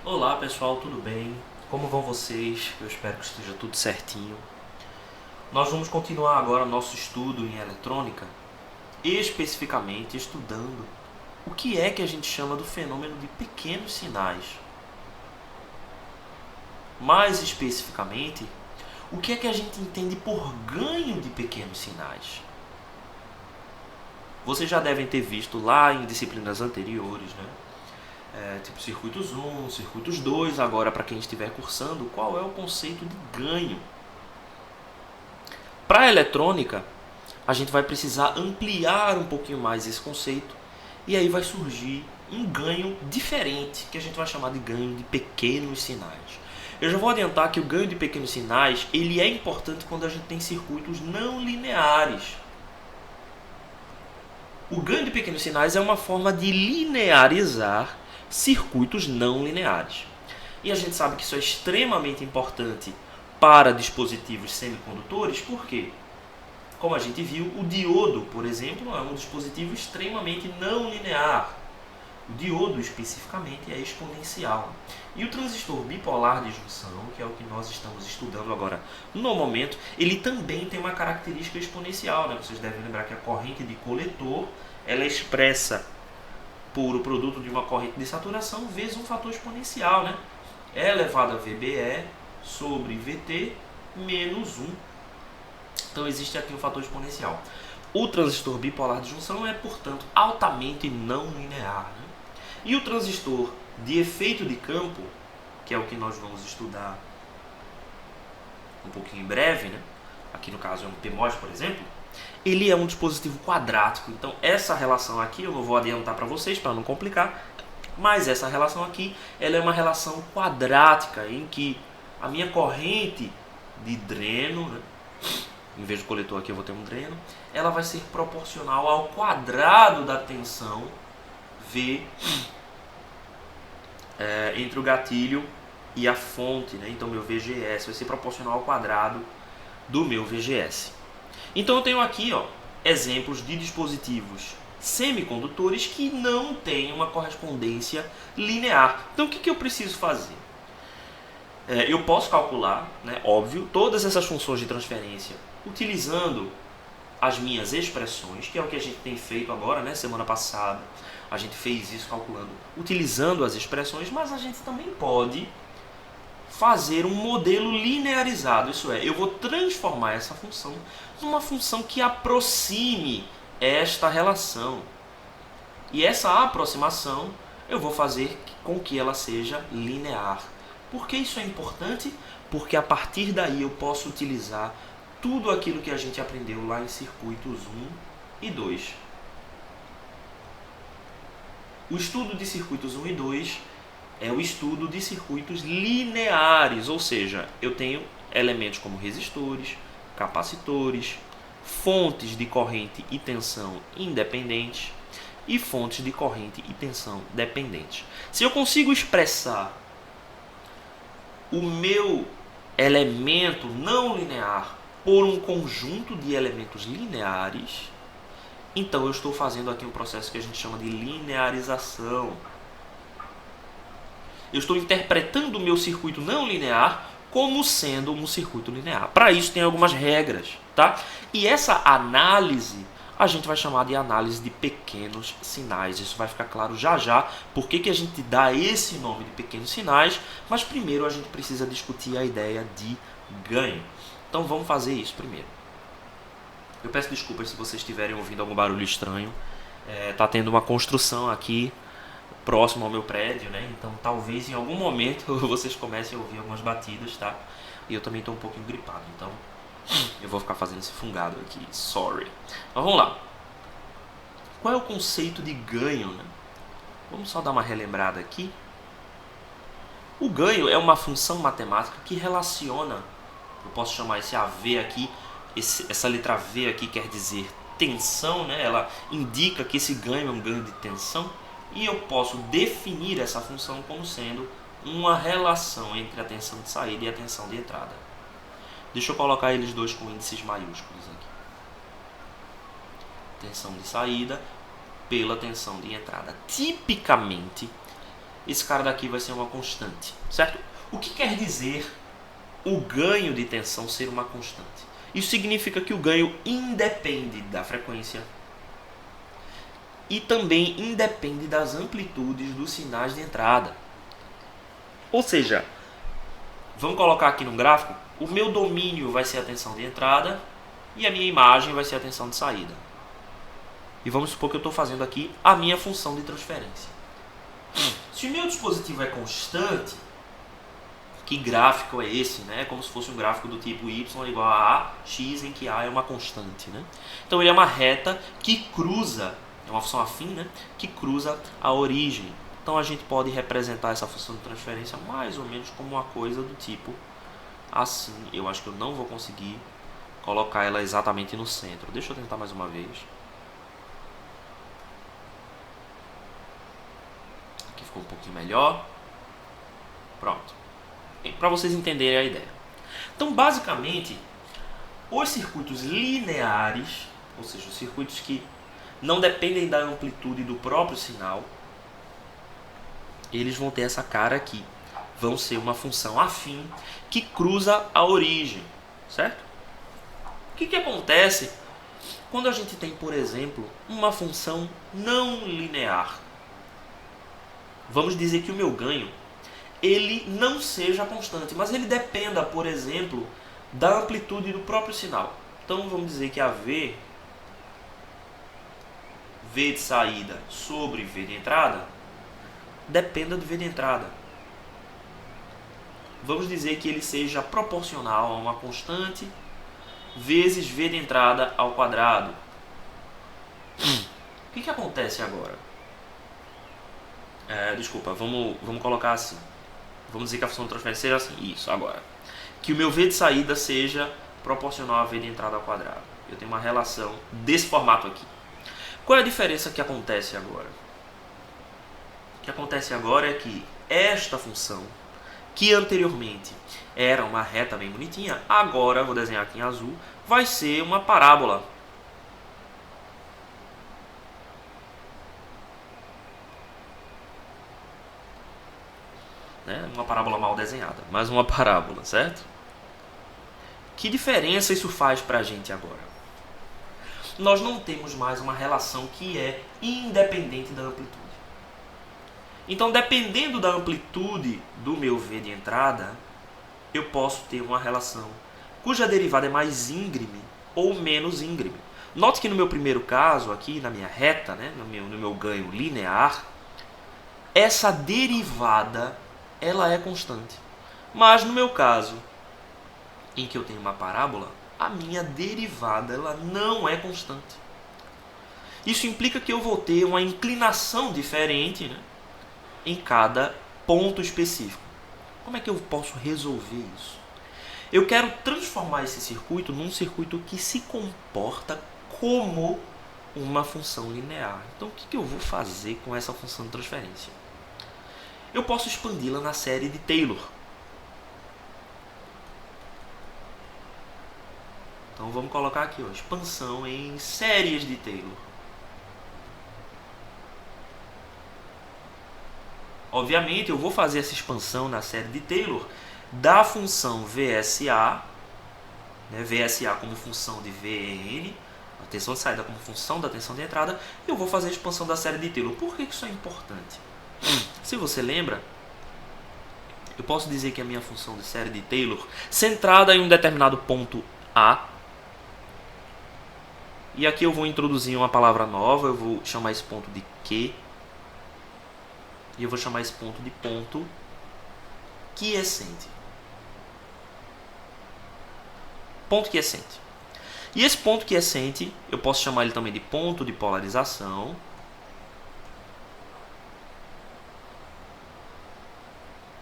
Olá pessoal, tudo bem? Como vão vocês? Eu espero que esteja tudo certinho. Nós vamos continuar agora nosso estudo em eletrônica, especificamente estudando o que é que a gente chama do fenômeno de pequenos sinais. Mais especificamente, o que é que a gente entende por ganho de pequenos sinais. Vocês já devem ter visto lá em disciplinas anteriores, né? Tipo circuitos 1, circuitos 2, agora para quem estiver cursando, qual é o conceito de ganho. Para a eletrônica, a gente vai precisar ampliar um pouquinho mais esse conceito e aí vai surgir um ganho diferente, que a gente vai chamar de ganho de pequenos sinais. Eu já vou adiantar que o ganho de pequenos sinais ele é importante quando a gente tem circuitos não lineares. O ganho de pequenos sinais é uma forma de linearizar circuitos não lineares. E a gente sabe que isso é extremamente importante para dispositivos semicondutores, por quê? Como a gente viu, o diodo, por exemplo, é um dispositivo extremamente não linear. O diodo, especificamente, é exponencial. E o transistor bipolar de junção, que é o que nós estamos estudando agora no momento, ele também tem uma característica exponencial. Né? Vocês devem lembrar que a corrente de coletor ela é expressa por o produto de uma corrente de saturação vezes um fator exponencial. Né? E elevado a VBE sobre VT menos 1. Então existe aqui um fator exponencial. O transistor bipolar de junção é, portanto, altamente não linear. Né? E o transistor de efeito de campo, que é o que nós vamos estudar um pouquinho em breve, né? Aqui no caso é um PMOS, por exemplo, ele é um dispositivo quadrático. Então essa relação aqui eu não vou adiantar para vocês para não complicar, mas essa relação aqui ela é uma relação quadrática em que a minha corrente de dreno, né? Em vez do coletor aqui eu vou ter um dreno, ela vai ser proporcional ao quadrado da tensão V entre o gatilho e a fonte, né? Então meu VGS vai ser proporcional ao quadrado do meu VGS. Então eu tenho aqui exemplos de dispositivos semicondutores que não têm uma correspondência linear. Então o que eu preciso fazer? Eu posso calcular, né, óbvio, todas essas funções de transferência utilizando as minhas expressões, que é o que a gente tem feito agora, né? Semana passada a gente fez isso calculando, utilizando as expressões, mas a gente também pode fazer um modelo linearizado, isso é, eu vou transformar essa função numa função que aproxime esta relação. E essa aproximação eu vou fazer com que ela seja linear. Por que isso é importante? Porque a partir daí eu posso utilizar tudo aquilo que a gente aprendeu lá em circuitos 1 e 2. O estudo de circuitos 1 e 2 é o estudo de circuitos lineares, ou seja, eu tenho elementos como resistores, capacitores, fontes de corrente e tensão independentes e fontes de corrente e tensão dependentes. Se eu consigo expressar o meu elemento não linear por um conjunto de elementos lineares, então eu estou fazendo aqui um processo que a gente chama de linearização. Eu estou interpretando o meu circuito não linear como sendo um circuito linear. Para isso tem algumas regras, tá? E essa análise a gente vai chamar de análise de pequenos sinais. Isso vai ficar claro já já por que a gente dá esse nome de pequenos sinais, mas primeiro a gente precisa discutir a ideia de ganho. Então vamos fazer isso primeiro. Eu peço desculpas se vocês estiverem ouvindo algum barulho estranho. Tá tendo uma construção aqui próximo ao meu prédio, né? Então talvez em algum momento vocês comecem a ouvir algumas batidas, tá? E eu também estou um pouquinho gripado, então eu vou ficar fazendo esse fungado aqui, sorry. Mas vamos lá. Qual é o conceito de ganho, né? Vamos só dar uma relembrada aqui. O ganho é uma função matemática que relaciona, eu posso chamar esse AV aqui, essa letra V aqui quer dizer tensão, né? Ela indica que esse ganho é um ganho de tensão. E eu posso definir essa função como sendo uma relação entre a tensão de saída e a tensão de entrada. Deixa eu colocar eles dois com índices maiúsculos aqui. Tensão de saída pela tensão de entrada. Tipicamente, esse cara daqui vai ser uma constante, certo? O que quer dizer o ganho de tensão ser uma constante? Isso significa que o ganho independe da frequência e também independe das amplitudes dos sinais de entrada. Ou seja, vamos colocar aqui no gráfico, o meu domínio vai ser a tensão de entrada e a minha imagem vai ser a tensão de saída. E vamos supor que eu estou fazendo aqui a minha função de transferência. Se o meu dispositivo é constante, que gráfico é esse, né? Como se fosse um gráfico do tipo y igual a x, em que a é uma constante, né? Então ele é uma reta que cruza, é uma função afim, né? Que cruza a origem. Então a gente pode representar essa função de transferência mais ou menos como uma coisa do tipo assim. Eu acho que eu não vou conseguir colocar ela exatamente no centro. Deixa eu tentar mais uma vez. Aqui ficou um pouquinho melhor. Pronto. Para vocês entenderem a ideia. Então, basicamente, os circuitos lineares, ou seja, os circuitos que não dependem da amplitude do próprio sinal, eles vão ter essa cara aqui. Vão ser uma função afim que cruza a origem, certo? O que acontece quando a gente tem, por exemplo, uma função não linear? Vamos dizer que o meu ganho ele não seja constante, mas ele dependa, por exemplo, da amplitude do próprio sinal. Então vamos dizer que a V de saída sobre V de entrada dependa do V de entrada. Vamos dizer que ele seja proporcional a uma constante vezes V de entrada ao quadrado. O que acontece agora? Desculpa, vamos colocar assim. Vamos dizer que a função de transferência seja assim. Isso, agora. Que o meu V de saída seja proporcional a V de entrada ao quadrado. Eu tenho uma relação desse formato aqui. Qual é a diferença que acontece agora? O que acontece agora é que esta função, que anteriormente era uma reta bem bonitinha, agora, vou desenhar aqui em azul, vai ser uma parábola. Uma parábola mal desenhada, mas uma parábola, certo? Que diferença isso faz para a gente agora? Nós não temos mais uma relação que é independente da amplitude. Então, dependendo da amplitude do meu V de entrada, eu posso ter uma relação cuja derivada é mais íngreme ou menos íngreme. Note que no meu primeiro caso, aqui na minha reta, no meu ganho linear, essa derivada ela é constante. Mas no meu caso, em que eu tenho uma parábola, a minha derivada ela não é constante. Isso implica que eu vou ter uma inclinação diferente, em cada ponto específico. Como é que eu posso resolver isso? Eu quero transformar esse circuito num circuito que se comporta como uma função linear. Então o que eu vou fazer com essa função de transferência? Eu posso expandi-la na série de Taylor. Então vamos colocar aqui, expansão em séries de Taylor. Obviamente eu vou fazer essa expansão na série de Taylor da função VSA, VSA como função de VN, a tensão de saída como função da tensão de entrada, e eu vou fazer a expansão da série de Taylor. Por que isso é importante? Se você lembra, eu posso dizer que a minha função de série de Taylor, centrada em um determinado ponto A, e aqui eu vou introduzir uma palavra nova, eu vou chamar esse ponto de Q, e eu vou chamar esse ponto de ponto quiescente. Ponto quiescente. E esse ponto quiescente, eu posso chamar ele também de ponto de polarização.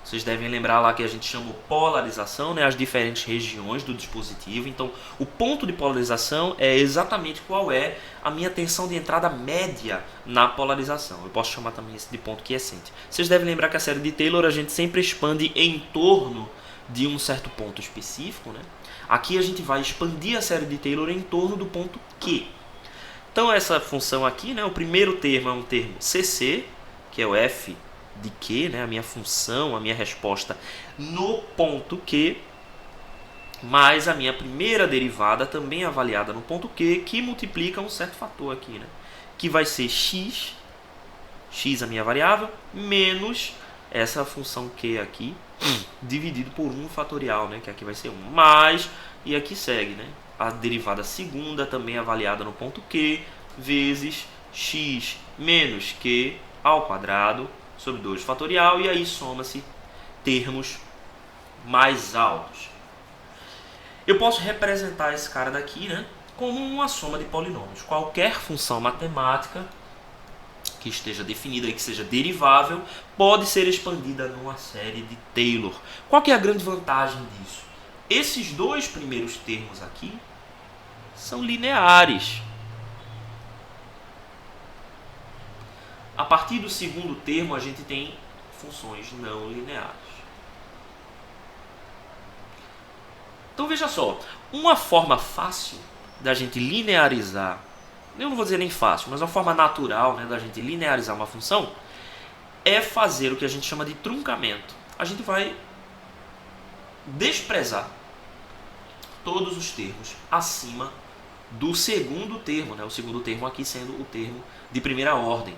Vocês devem lembrar lá que a gente chamou polarização, as diferentes regiões do dispositivo. Então, o ponto de polarização é exatamente qual é a minha tensão de entrada média na polarização. Eu posso chamar também esse de ponto quiescente. Vocês devem lembrar que a série de Taylor a gente sempre expande em torno de um certo ponto específico. Aqui a gente vai expandir a série de Taylor em torno do ponto Q. Então, essa função aqui, o primeiro termo é um termo CC, que é o f de Q, né, a minha função, a minha resposta no ponto Q, mais a minha primeira derivada também avaliada no ponto Q, que multiplica um certo fator aqui, né, que vai ser x a minha variável, menos essa função Q aqui, dividido por 1 fatorial, né, que aqui vai ser 1, mais, e aqui segue, né, a derivada segunda também avaliada no ponto Q, vezes x menos Q ao quadrado sobre 2 fatorial, e aí soma-se termos mais altos. Eu posso representar esse cara daqui, né, como uma soma de polinômios. Qualquer função matemática que esteja definida e que seja derivável pode ser expandida numa série de Taylor. Qual que é a grande vantagem disso? Esses dois primeiros termos aqui são lineares. A partir do segundo termo, a gente tem funções não lineares. Então veja só, uma forma fácil da gente linearizar, eu não vou dizer nem fácil, mas uma forma natural, né, da gente linearizar uma função é fazer o que a gente chama de truncamento. A gente vai desprezar todos os termos acima do segundo termo, né, o segundo termo aqui sendo o termo de primeira ordem.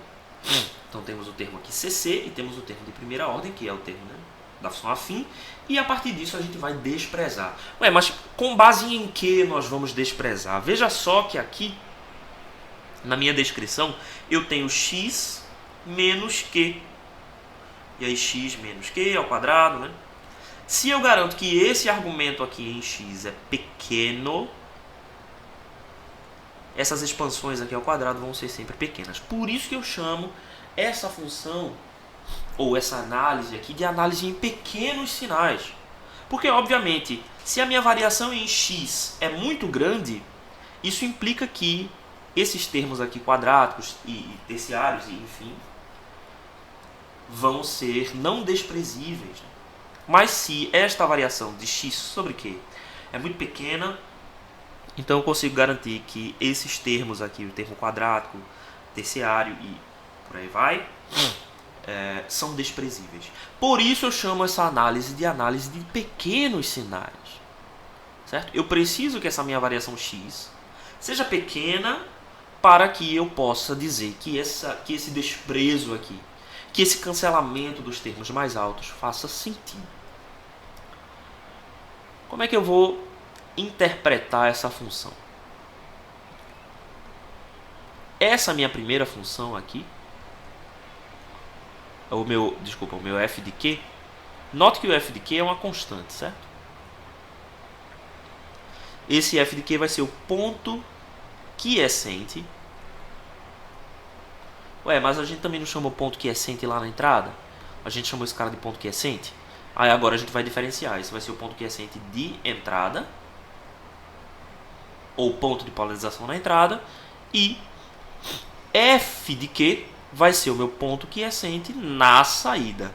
Então temos o termo aqui CC e temos o termo de primeira ordem, que é o termo, né, da função afim, e a partir disso a gente vai desprezar. Ué, mas com base em que nós vamos desprezar? Veja só que aqui, na minha descrição, eu tenho x menos q. E aí x menos q ao quadrado, né? Se eu garanto que esse argumento aqui em x é pequeno, essas expansões aqui ao quadrado vão ser sempre pequenas. Por isso que eu chamo essa função, ou essa análise aqui, de análise em pequenos sinais. Porque, obviamente, se a minha variação em x é muito grande, isso implica que esses termos aqui quadráticos e terciários, e enfim, vão ser não desprezíveis. Mas se esta variação de x sobre q é muito pequena, então eu consigo garantir que esses termos aqui, o termo quadrático, terciário e por aí vai, são desprezíveis. Por isso eu chamo essa análise de pequenos sinais. Certo? Eu preciso que essa minha variação x seja pequena para que eu possa dizer que esse desprezo aqui, que esse cancelamento dos termos mais altos faça sentido. Como é que eu vou interpretar essa função? Essa minha primeira função aqui, o meu f de q, note que o f de q é uma constante, certo? Esse f de q vai ser o ponto quiescente. Ué, mas a gente também não chamou ponto quiescente lá na entrada? A gente chamou esse cara de ponto quiescente? Aí agora a gente vai diferenciar. Esse vai ser o ponto quiescente de entrada, ou ponto de polarização na entrada, e f de q vai ser o meu ponto quiescente na saída.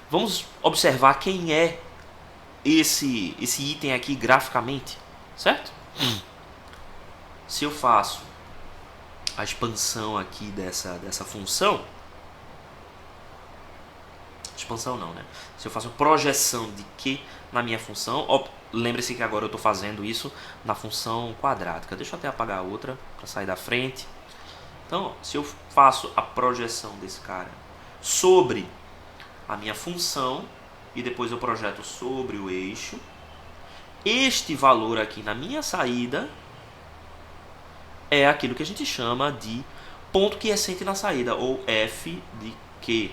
Vamos observar quem é esse item aqui graficamente, certo? Se eu faço a expansão aqui dessa função, expansão não, né? Se eu faço a projeção de Q na minha função, lembre-se que agora eu estou fazendo isso na função quadrática. Deixa eu até apagar a outra para sair da frente. Então, se eu faço a projeção desse cara sobre a minha função e depois eu projeto sobre o eixo, este valor aqui na minha saída é aquilo que a gente chama de ponto quiescente na saída, ou f de q.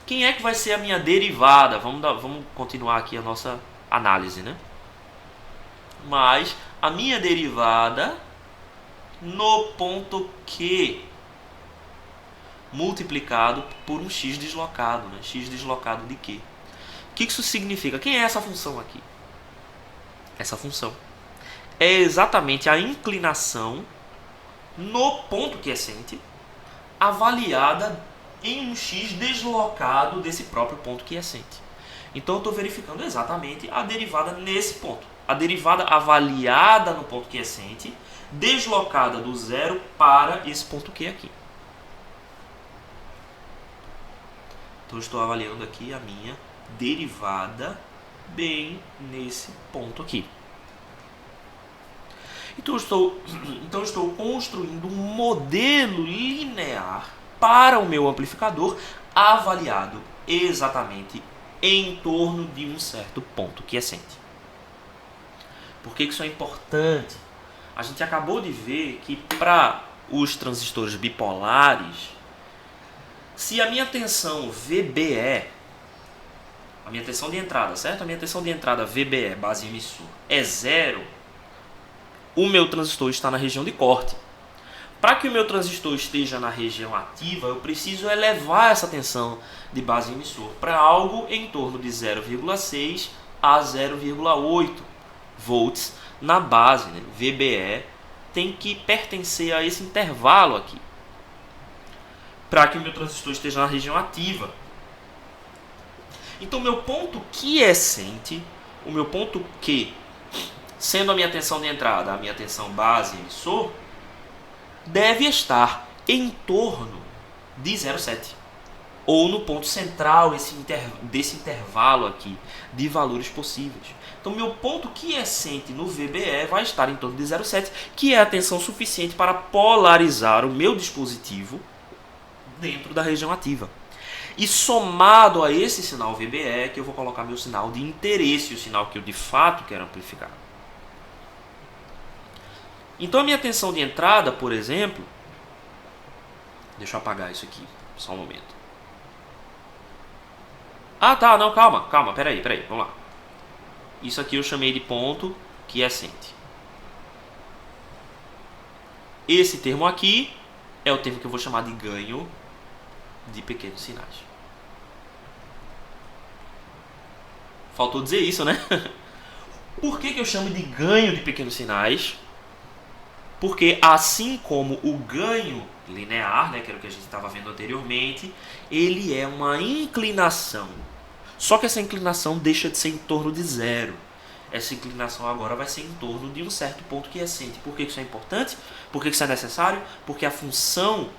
Quem é que vai ser a minha derivada? Vamos continuar aqui a nossa análise, né? Mas a minha derivada no ponto Q multiplicado por um x deslocado, né? X deslocado de Q. O que isso significa? Quem é essa função aqui? Essa função é exatamente a inclinação no ponto quiescente avaliada em um x deslocado desse próprio ponto quiescente. Então eu estou verificando exatamente a derivada nesse ponto. A derivada avaliada no ponto quiescente deslocada do zero para esse ponto Q aqui. Então eu estou avaliando aqui a minha derivada bem nesse ponto aqui. Então eu estou construindo um modelo linear para o meu amplificador avaliado exatamente em torno de um certo ponto quiescente. Por que isso é importante? A gente acabou de ver que para os transistores bipolares, se a minha tensão VBE, a minha tensão de entrada, certo? A minha tensão de entrada VBE, base emissor, é zero, o meu transistor está na região de corte. Para que o meu transistor esteja na região ativa, eu preciso elevar essa tensão de base emissor para algo em torno de 0,6 a 0,8 volts na base, né? VBE tem que pertencer a esse intervalo aqui, para que o meu transistor esteja na região ativa. Então, meu ponto quiescente, o meu ponto Q, sendo a minha tensão de entrada, a minha tensão base emissor, deve estar em torno de 0,7. Ou no ponto central desse intervalo aqui de valores possíveis. Então, meu ponto quiescente no VBE vai estar em torno de 0,7, que é a tensão suficiente para polarizar o meu dispositivo dentro da região ativa. E somado a esse sinal VBE, que eu vou colocar meu sinal de interesse, o sinal que eu de fato quero amplificar. Então a minha tensão de entrada, por exemplo, deixa eu apagar isso aqui, só um momento. Ah, tá, não, calma, peraí, vamos lá. Isso aqui eu chamei de ponto quiescente. Esse termo aqui é o termo que eu vou chamar de ganho de pequenos sinais. Faltou dizer isso, né? Por que eu chamo de ganho de pequenos sinais? Porque assim como o ganho linear, né, que era o que a gente estava vendo anteriormente, ele é uma inclinação. Só que essa inclinação deixa de ser em torno de zero. Essa inclinação agora vai ser em torno de um certo ponto quiescente. Por que isso é importante? Por que isso é necessário? Porque a função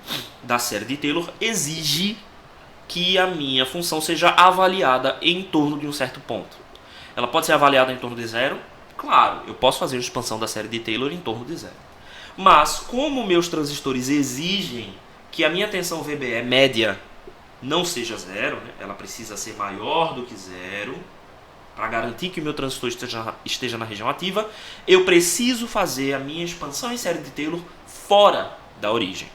da série de Taylor exige que a minha função seja avaliada em torno de um certo ponto. Ela pode ser avaliada em torno de zero? Claro, eu posso fazer a expansão da série de Taylor em torno de zero. Mas como meus transistores exigem que a minha tensão VBE média não seja zero, né? Ela precisa ser maior do que zero, para garantir que o meu transistor esteja na região ativa, eu preciso fazer a minha expansão em série de Taylor fora da origem.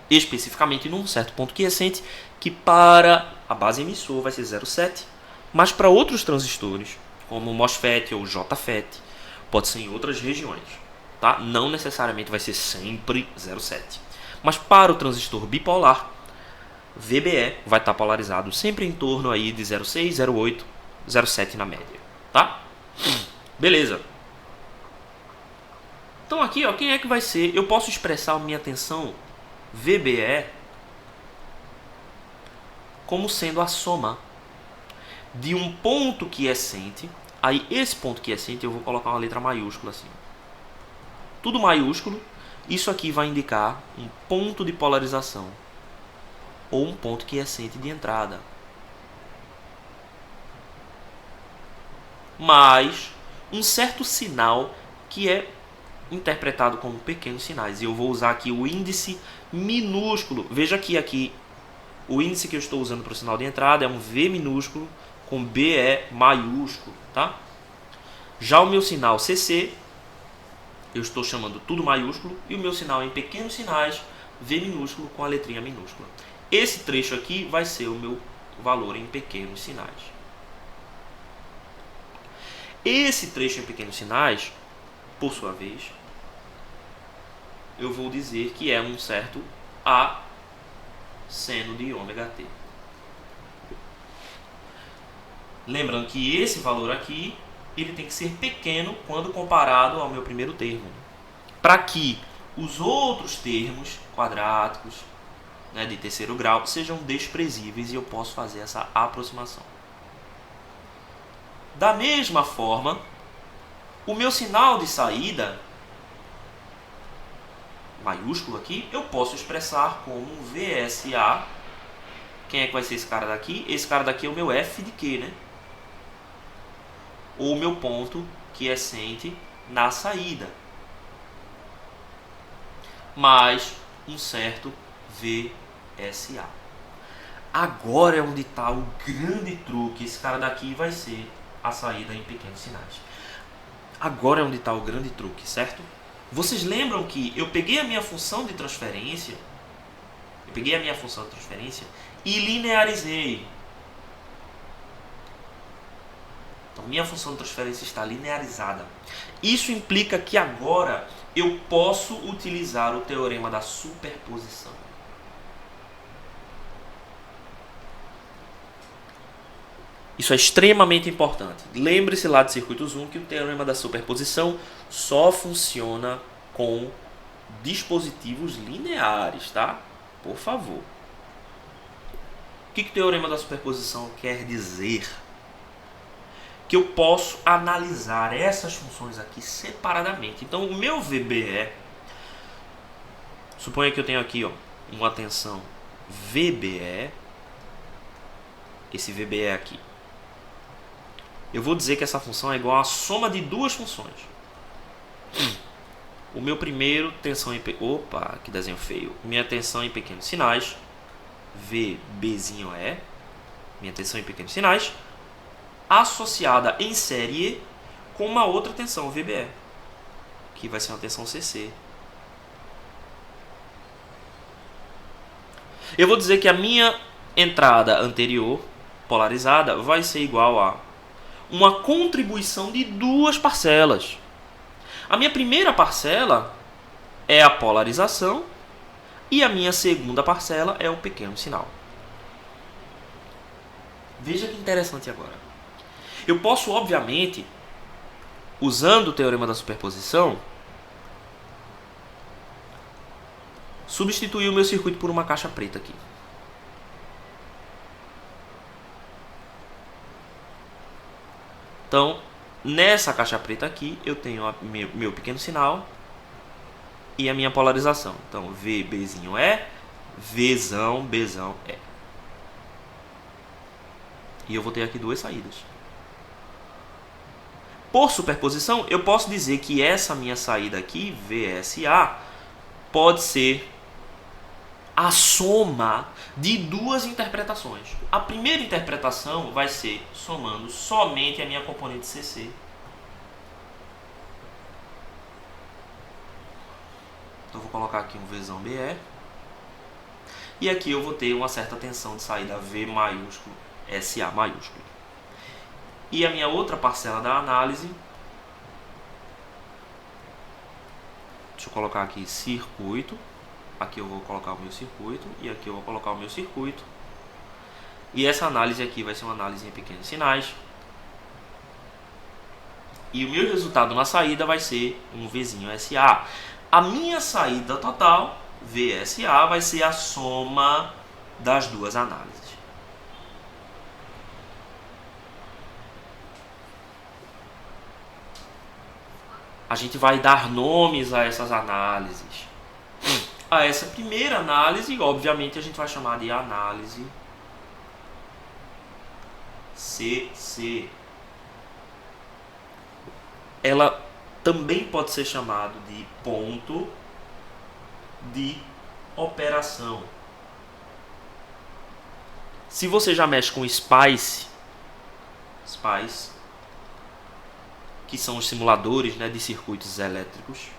Especificamente num certo ponto quiescente, que para a base emissor vai ser 0,7, mas para outros transistores, como o MOSFET ou o JFET, pode ser em outras regiões. Tá? Não necessariamente vai ser sempre 0,7. Mas para o transistor bipolar, VBE vai estar polarizado sempre em torno aí de 0,6, 0,8, 0,7 na média, tá? Beleza. Então aqui, ó, quem é que vai ser? Eu posso expressar a minha tensão VBE como sendo a soma de um ponto quiescente. Aí esse ponto quiescente eu vou colocar uma letra maiúscula assim. Tudo maiúsculo. Isso aqui vai indicar um ponto de polarização ou um ponto quiescente de entrada. Mas um certo sinal que é interpretado como pequenos sinais. E eu vou usar aqui o índice minúsculo. Veja que aqui o índice que eu estou usando para o sinal de entrada é um V minúsculo com BE maiúsculo, tá? Já o meu sinal CC, eu estou chamando tudo maiúsculo, e o meu sinal em pequenos sinais, V minúsculo com a letrinha minúscula. Esse trecho aqui vai ser o meu valor em pequenos sinais. Esse trecho em pequenos sinais, por sua vez, eu vou dizer que é um certo A seno de ômega t. Lembrando que esse valor aqui, ele tem que ser pequeno quando comparado ao meu primeiro termo, para que os outros termos quadráticos, né, de terceiro grau sejam desprezíveis e eu posso fazer essa aproximação. Da mesma forma, o meu sinal de saída maiúsculo aqui, eu posso expressar como VSA. Quem é que vai ser esse cara daqui? Esse cara daqui é o meu F de Q, né? Ou o meu ponto quiescente na saída. Mais um certo VSA. Agora é onde está o grande truque. Esse cara daqui vai ser a saída em pequenos sinais. Agora é onde está o grande truque, certo? Vocês lembram que eu peguei a minha função de transferência, e linearizei. Então, minha função de transferência está linearizada. Isso implica que agora eu posso utilizar o teorema da superposição. Isso é extremamente importante. Lembre-se lá de circuitos 1 que o teorema da superposição só funciona com dispositivos lineares, tá? Por favor. O que o teorema da superposição quer dizer? Que eu posso analisar essas funções aqui separadamente. Então, o meu VBE, suponha que eu tenho aqui uma tensão VBE, esse VBE aqui. Eu vou dizer que essa função é igual à soma de duas funções. O meu primeiro, tensão em... Opa, que desenho feio. Minha tensão em pequenos sinais, VBzinho é, minha tensão em pequenos sinais, associada em série com uma outra tensão, VBE, que vai ser uma tensão CC. Eu vou dizer que a minha entrada anterior, polarizada, vai ser igual a uma contribuição de duas parcelas. A minha primeira parcela é a polarização e a minha segunda parcela é o pequeno sinal. Veja que interessante agora. Eu posso, obviamente, usando o teorema da superposição, substituir o meu circuito por uma caixa preta aqui. Então, nessa caixa preta aqui, eu tenho meu pequeno sinal e a minha polarização. Então, VBzinho é, Vzão, Bzão é. E eu vou ter aqui duas saídas. Por superposição, eu posso dizer que essa minha saída aqui, VSA, pode ser a soma de duas interpretações. A primeira interpretação vai ser somando somente a minha componente CC. Então, eu vou colocar aqui um Vzão BE. E aqui eu vou ter uma certa tensão de saída V maiúsculo, SA maiúsculo. E a minha outra parcela da análise, deixa eu colocar aqui circuito. Aqui eu vou colocar o meu circuito e aqui eu vou colocar o meu circuito. E essa análise aqui vai ser uma análise em pequenos sinais. E o meu resultado na saída vai ser um Vzinho SA. A minha saída total, VSA, vai ser a soma das duas análises. A gente vai dar nomes a essas análises. A essa primeira análise, obviamente, a gente vai chamar de análise CC. Ela também pode ser chamada de ponto de operação. Se você já mexe com SPICE, que são os simuladores, né, de circuitos elétricos,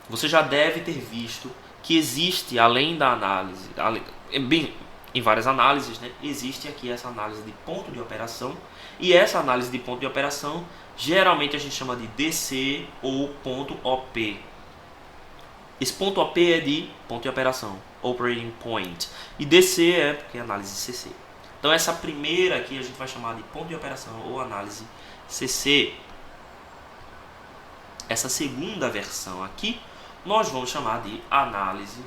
você já deve ter visto que existe, além da análise, em várias análises, né, existe aqui essa análise de ponto de operação, e essa análise de ponto de operação geralmente a gente chama de DC ou ponto OP. Esse ponto OP é de ponto de operação, Operating Point, e DC é porque é análise CC. Então essa primeira aqui a gente vai chamar de ponto de operação ou análise CC. Essa segunda versão aqui nós vamos chamar de análise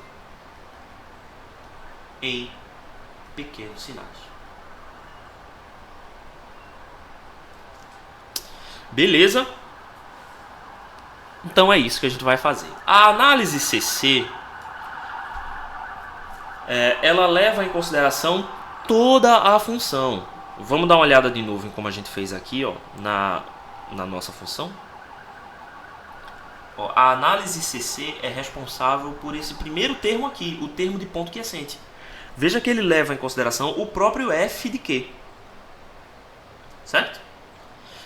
em pequenos sinais. Beleza? Então é isso que a gente vai fazer. A análise CC, ela leva em consideração toda a função. Vamos dar uma olhada de novo em como a gente fez aqui, ó, na nossa função. Ó, a análise CC é responsável por esse primeiro termo aqui, o termo de ponto quiescente. Veja que ele leva em consideração o próprio f de q. Certo?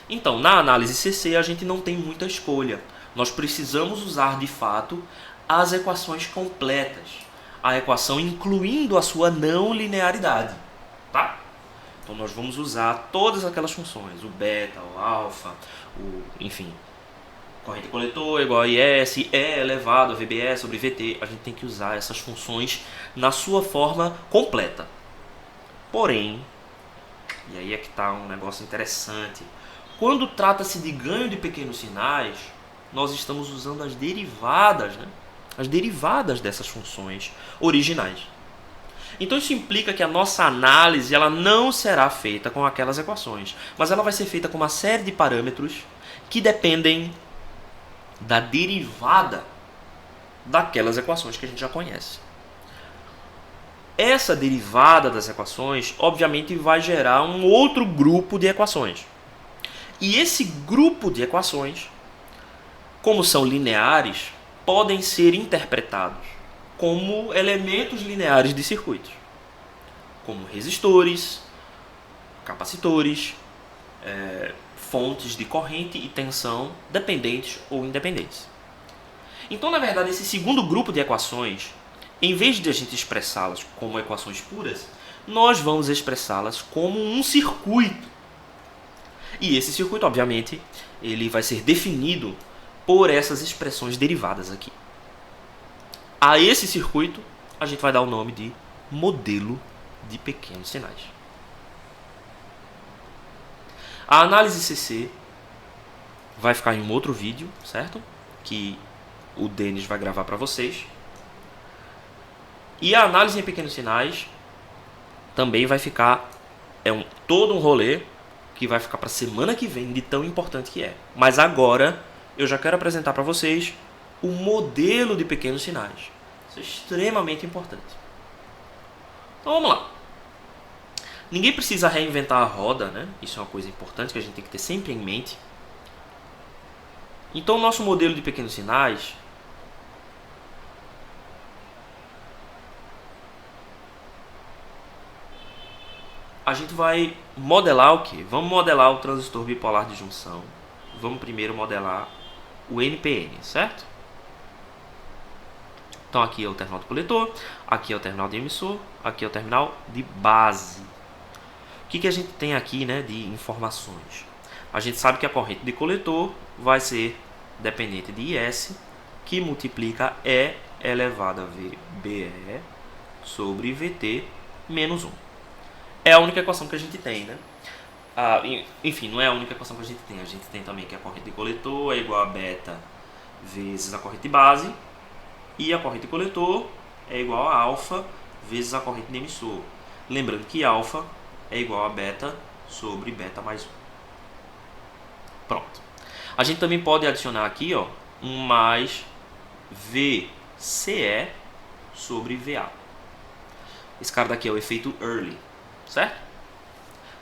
Então, na análise CC a gente não tem muita escolha. Nós precisamos usar de fato as equações completas. A equação incluindo a sua não linearidade. Tá? Então nós vamos usar todas aquelas funções. O beta, o alfa, enfim. Corrente coletor igual a IS, E elevado a VBE sobre VT. A gente tem que usar essas funções na sua forma completa. Porém, e aí é que está um negócio interessante. Quando trata-se de ganho de pequenos sinais, nós estamos usando as derivadas, né? As derivadas dessas funções originais. Então isso implica que a nossa análise ela não será feita com aquelas equações, mas ela vai ser feita com uma série de parâmetros que dependem da derivada daquelas equações que a gente já conhece. Essa derivada das equações, obviamente, vai gerar um outro grupo de equações. E esse grupo de equações, como são lineares, podem ser interpretados como elementos lineares de circuitos, como resistores, capacitores, fontes de corrente e tensão dependentes ou independentes. Então, na verdade, esse segundo grupo de equações, em vez de a gente expressá-las como equações puras, nós vamos expressá-las como um circuito. E esse circuito, obviamente, ele vai ser definido por essas expressões derivadas aqui. A esse circuito, a gente vai dar o nome de modelo de pequenos sinais. A análise CC vai ficar em um outro vídeo, certo? Que o Denis vai gravar para vocês. E a análise em pequenos sinais também vai ficar, todo um rolê que vai ficar para a semana que vem, de tão importante que é. Mas agora eu já quero apresentar para vocês o modelo de pequenos sinais. Isso é extremamente importante. Então vamos lá. Ninguém precisa reinventar a roda, né? Isso é uma coisa importante que a gente tem que ter sempre em mente. Então o nosso modelo de pequenos sinais a gente vai modelar o quê? Vamos modelar o transistor bipolar de junção. Vamos primeiro modelar o NPN, certo? Então aqui é o terminal do coletor, aqui é o terminal de emissor, aqui é o terminal de base. O que a gente tem aqui, né, de informações? A gente sabe que a corrente de coletor vai ser dependente de IS, que multiplica E elevado a VBE sobre VT menos 1. É a única equação que a gente tem, né? Enfim, não é a única equação que a gente tem. A gente tem também que a corrente de coletor é igual a beta vezes a corrente de base. E a corrente de coletor é igual a alfa vezes a corrente de emissor. Lembrando que alfa é igual a beta sobre beta mais 1. Pronto. A gente também pode adicionar aqui, ó, um mais VCE sobre VA. Esse cara daqui é o efeito Early, certo?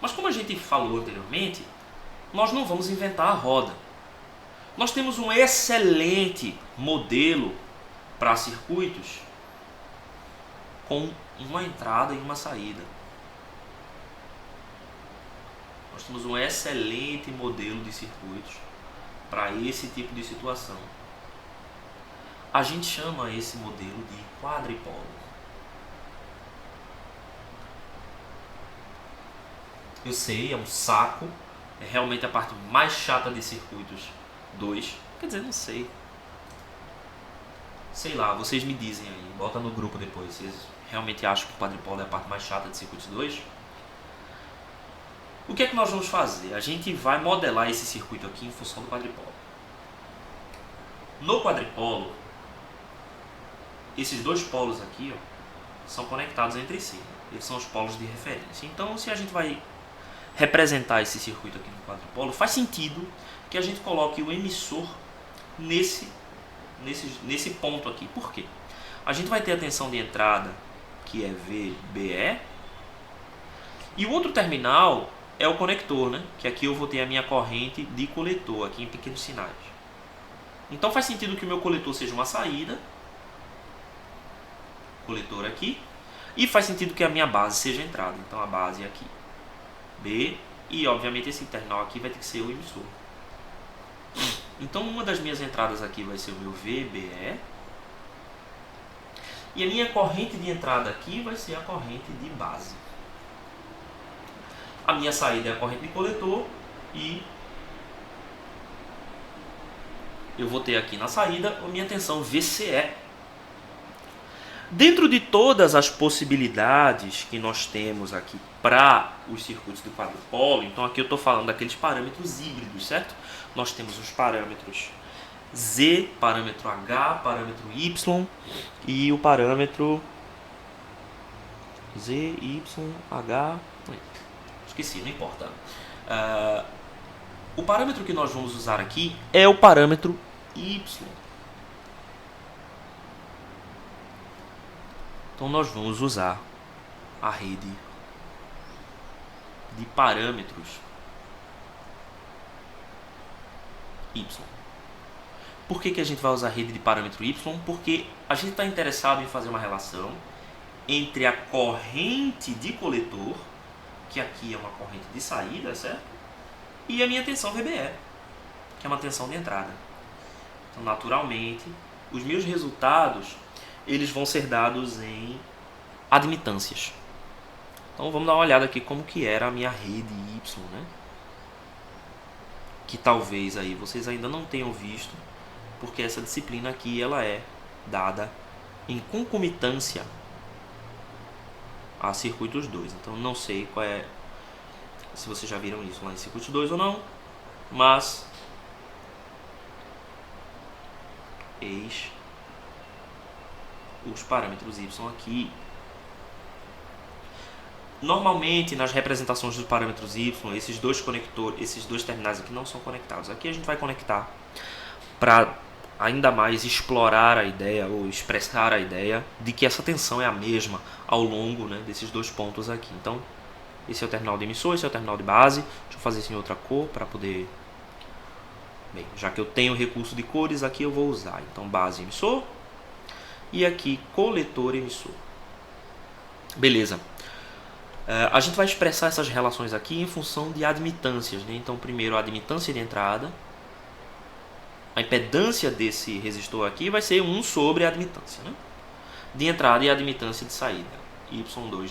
Mas como a gente falou anteriormente, nós não vamos inventar a roda. Nós temos um excelente modelo para circuitos com uma entrada e uma saída. Nós temos um excelente modelo de circuitos para esse tipo de situação. A gente chama esse modelo de quadripolo. Eu sei, é um saco. É realmente a parte mais chata de circuitos 2. Quer dizer, não sei. Sei lá, vocês me dizem aí. Bota no grupo depois. Vocês realmente acham que o quadripolo é a parte mais chata de circuitos 2? O que é que nós vamos fazer? A gente vai modelar esse circuito aqui em função do quadripolo. No quadripolo, esses dois polos aqui, ó, são conectados entre si. Eles são os polos de referência. Então, se a gente vai representar esse circuito aqui no quadripolo, faz sentido que a gente coloque o emissor nesse ponto aqui. Por quê? A gente vai ter a tensão de entrada, que é VBE, e o outro terminal é o conector, né? Que aqui eu vou ter a minha corrente de coletor, aqui em pequenos sinais. Então faz sentido que o meu coletor seja uma saída, coletor aqui, e faz sentido que a minha base seja a entrada. Então a base é aqui, B, e obviamente esse terminal aqui vai ter que ser o emissor. Então uma das minhas entradas aqui vai ser o meu VBE, e a minha corrente de entrada aqui vai ser a corrente de base. A minha saída é a corrente de coletor, e eu vou ter aqui na saída a minha tensão VCE. Dentro de todas as possibilidades que nós temos aqui para os circuitos de quadrupolo, então aqui eu estou falando daqueles parâmetros híbridos, certo? Nós temos os parâmetros Z, parâmetro H, parâmetro Y e o parâmetro Z, Y, H... Esqueci, não importa. O parâmetro que nós vamos usar aqui é o parâmetro Y. Então nós vamos usar a rede de parâmetros Y. Por que a gente vai usar a rede de parâmetro Y? Porque a gente está interessado em fazer uma relação entre a corrente de coletor, que aqui é uma corrente de saída, certo? E a minha tensão VBE, que é uma tensão de entrada. Então, naturalmente, os meus resultados eles vão ser dados em admitâncias. Então vamos dar uma olhada aqui como que era a minha rede Y, né? Que talvez aí vocês ainda não tenham visto, porque essa disciplina aqui ela é dada em concomitância a circuitos 2. Então não sei qual é, se vocês já viram isso lá em circuitos 2 ou não, mas eis os parâmetros Y aqui. Normalmente nas representações dos parâmetros Y, esses dois conectores, esses dois terminais aqui não são conectados. Aqui a gente vai conectar para ainda mais explorar a ideia ou expressar a ideia de que essa tensão é a mesma ao longo, né, desses dois pontos aqui. Então esse é o terminal de emissor, esse é o terminal de base. Deixa eu fazer isso em outra cor para poder... Bem, já que eu tenho recurso de cores aqui eu vou usar. Então base emissor. E aqui coletor emissor. Beleza. A gente vai expressar essas relações aqui em função de admitâncias, né? Então primeiro a admitância de entrada. A impedância desse resistor aqui vai ser 1 sobre a admitância, né? De entrada e a admitância de saída. Y22.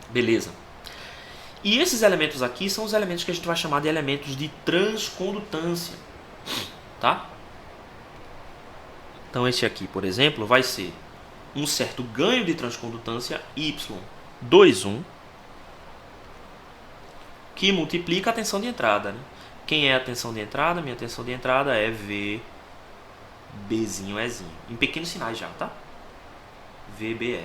Beleza. E esses elementos aqui são os elementos que a gente vai chamar de elementos de transcondutância. Tá? Então, aqui, por exemplo, vai ser um certo ganho de transcondutância Y21, que multiplica a tensão de entrada. Né? Quem é a tensão de entrada? Minha tensão de entrada é VBzinho, Ezinho. Em pequenos sinais já, tá? VBE.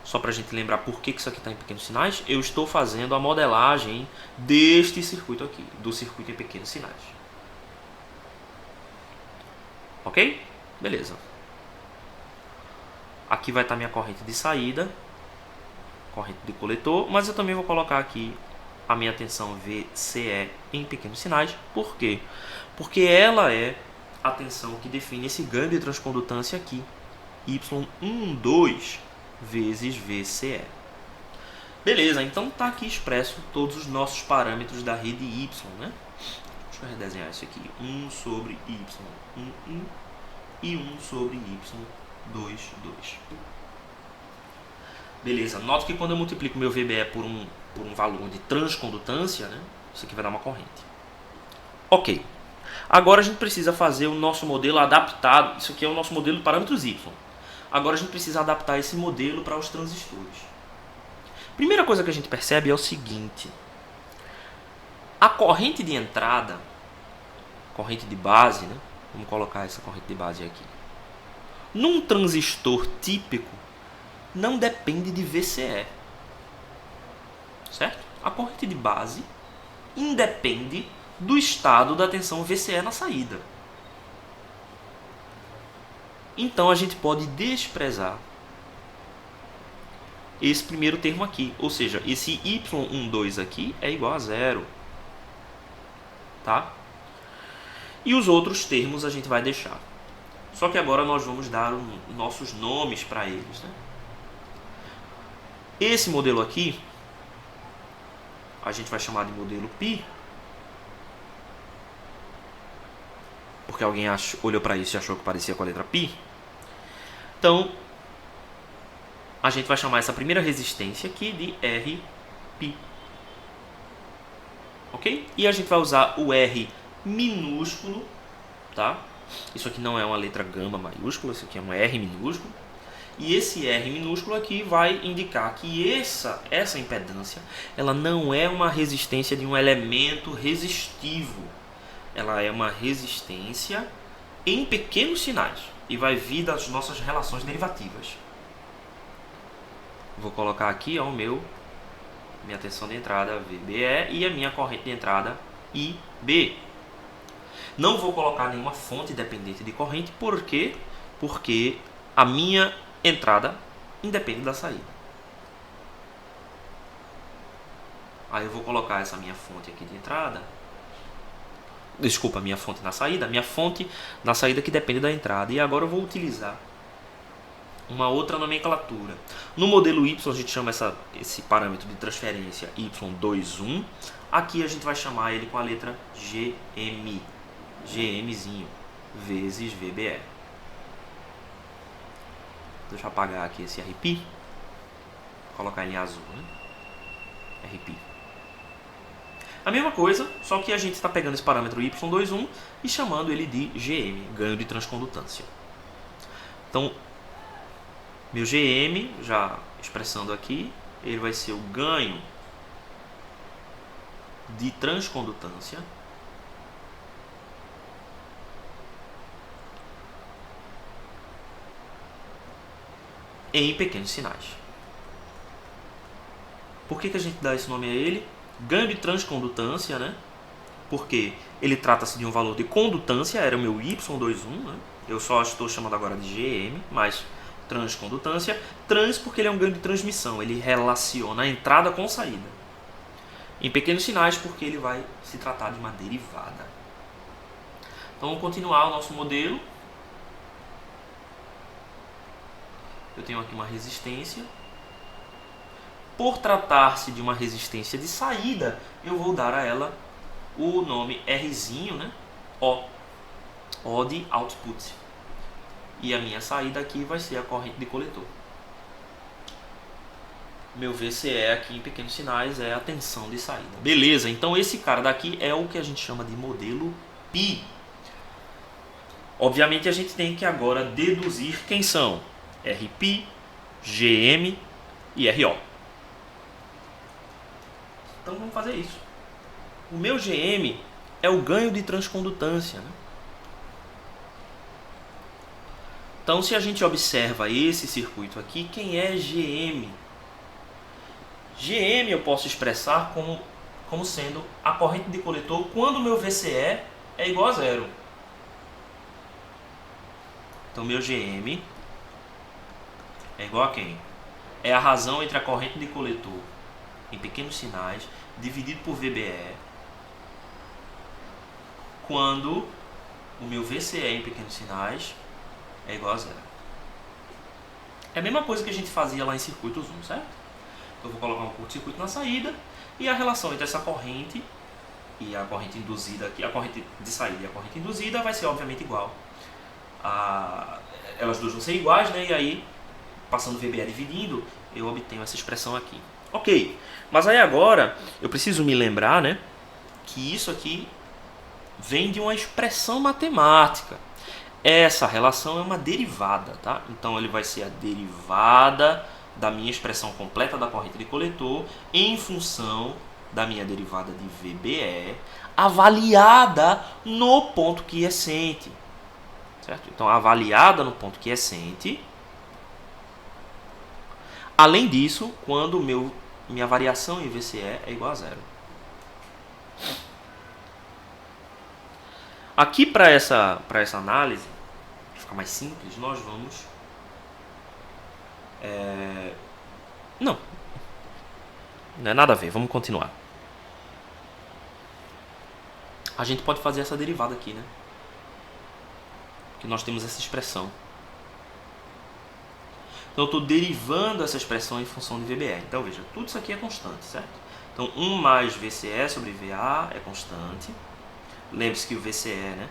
Só para a gente lembrar por que isso aqui está em pequenos sinais, eu estou fazendo a modelagem deste circuito aqui, do circuito em pequenos sinais. Ok? Beleza. Aqui vai estar minha corrente de saída, corrente de coletor, mas eu também vou colocar aqui a minha tensão VCE em pequenos sinais. Por quê? Porque ela é a tensão que define esse ganho de transcondutância aqui, Y12 vezes VCE. Beleza, então está aqui expresso todos os nossos parâmetros da rede Y, né? Deixa eu redesenhar isso aqui. 1 sobre Y11 e 1 sobre Y22. Beleza, nota que quando eu multiplico meu VBE por um valor de transcondutância, né, isso aqui vai dar uma corrente. Ok. Agora a gente precisa fazer o nosso modelo adaptado. Isso aqui é o nosso modelo de parâmetros Y. Agora a gente precisa adaptar esse modelo para os transistores. Primeira coisa que a gente percebe é o seguinte. A corrente de entrada, corrente de base, né? Vamos colocar essa corrente de base aqui. Num transistor típico, não depende de VCE. Certo? A corrente de base independe do estado da tensão VCE na saída. Então a gente pode desprezar esse primeiro termo aqui, ou seja, esse y12 aqui é igual a zero, tá? E os outros termos a gente vai deixar. Só que agora nós vamos dar nossos nomes para eles, né? Esse modelo aqui a gente vai chamar de modelo π, porque alguém olhou para isso e achou que parecia com a letra π. Então a gente vai chamar essa primeira resistência aqui de Rπ. Ok? E a gente vai usar o R minúsculo, tá? Isso aqui não é uma letra gama maiúscula, isso aqui é um R minúsculo. E esse R minúsculo aqui vai indicar que essa impedância ela não é uma resistência de um elemento resistivo. Ela é uma resistência em pequenos sinais e vai vir das nossas relações derivativas. Vou colocar aqui ó, minha tensão de entrada VBE e a minha corrente de entrada IB. Não vou colocar nenhuma fonte dependente de corrente, por quê? Porque a minha entrada independe da saída. Aí eu vou colocar essa minha fonte aqui de entrada. Desculpa, minha fonte na saída. Minha fonte na saída que depende da entrada. E agora eu vou utilizar uma outra nomenclatura. No modelo Y a gente chama esse parâmetro de transferência Y21. Aqui a gente vai chamar ele com a letra GM. GMzinho vezes VBE. Deixa eu apagar aqui esse Rπ. Colocar ele em azul, né? Rπ. A mesma coisa, só que a gente está pegando esse parâmetro Y21 e chamando ele de GM, ganho de transcondutância. Então, meu GM, já expressando aqui, ele vai ser o ganho de transcondutância em pequenos sinais. Por que a gente dá esse nome a ele? Ganho de transcondutância, né? Porque ele trata-se de um valor de condutância, era o meu Y21, né? Eu só estou chamando agora de GM, mas transcondutância. Trans porque ele é um ganho de transmissão, ele relaciona a entrada com saída. Em pequenos sinais porque ele vai se tratar de uma derivada. Então vamos continuar o nosso modelo. Eu tenho aqui uma resistência. Por tratar-se de uma resistência de saída, eu vou dar a ela o nome Rzinho, né? O de output. E a minha saída aqui vai ser a corrente de coletor. Meu VCE aqui em pequenos sinais é a tensão de saída. Beleza, então esse cara daqui é o que a gente chama de modelo π. Obviamente a gente tem que agora deduzir quem são Rπ, GM e RO. Então vamos fazer isso. O meu GM é o ganho de transcondutância, né? Então se a gente observa esse circuito aqui, quem é GM? GM eu posso expressar como sendo a corrente de coletor quando o meu VCE é igual a zero. Então meu GM é igual a quem? É a razão entre a corrente de coletor em pequenos sinais dividido por VBE quando o meu VCE em pequenos sinais é igual a zero. É a mesma coisa que a gente fazia lá em circuitos 1, certo? Então eu vou colocar um curto-circuito na saída e a relação entre essa corrente e a corrente induzida aqui, a corrente de saída e a corrente induzida vai ser obviamente igual. Elas duas vão ser iguais, né? E aí, passando VBE dividindo, eu obtenho essa expressão aqui. Ok, mas aí agora eu preciso me lembrar, né, que isso aqui vem de uma expressão matemática. Essa relação é uma derivada, tá? Então ele vai ser a derivada da minha expressão completa da corrente de coletor em função da minha derivada de VBE avaliada no ponto quiescente, certo? Então avaliada no ponto quiescente. Além disso, quando minha variação em VCE é igual a zero. Aqui para essa análise, para ficar mais simples, nós vamos... Não é nada a ver, vamos continuar. A gente pode fazer essa derivada aqui, né? Que nós temos essa expressão. Então eu estou derivando essa expressão em função de VBE. Então veja, tudo isso aqui é constante, certo? Então 1 mais VCE sobre VA é constante. Lembre-se que o VCE, né?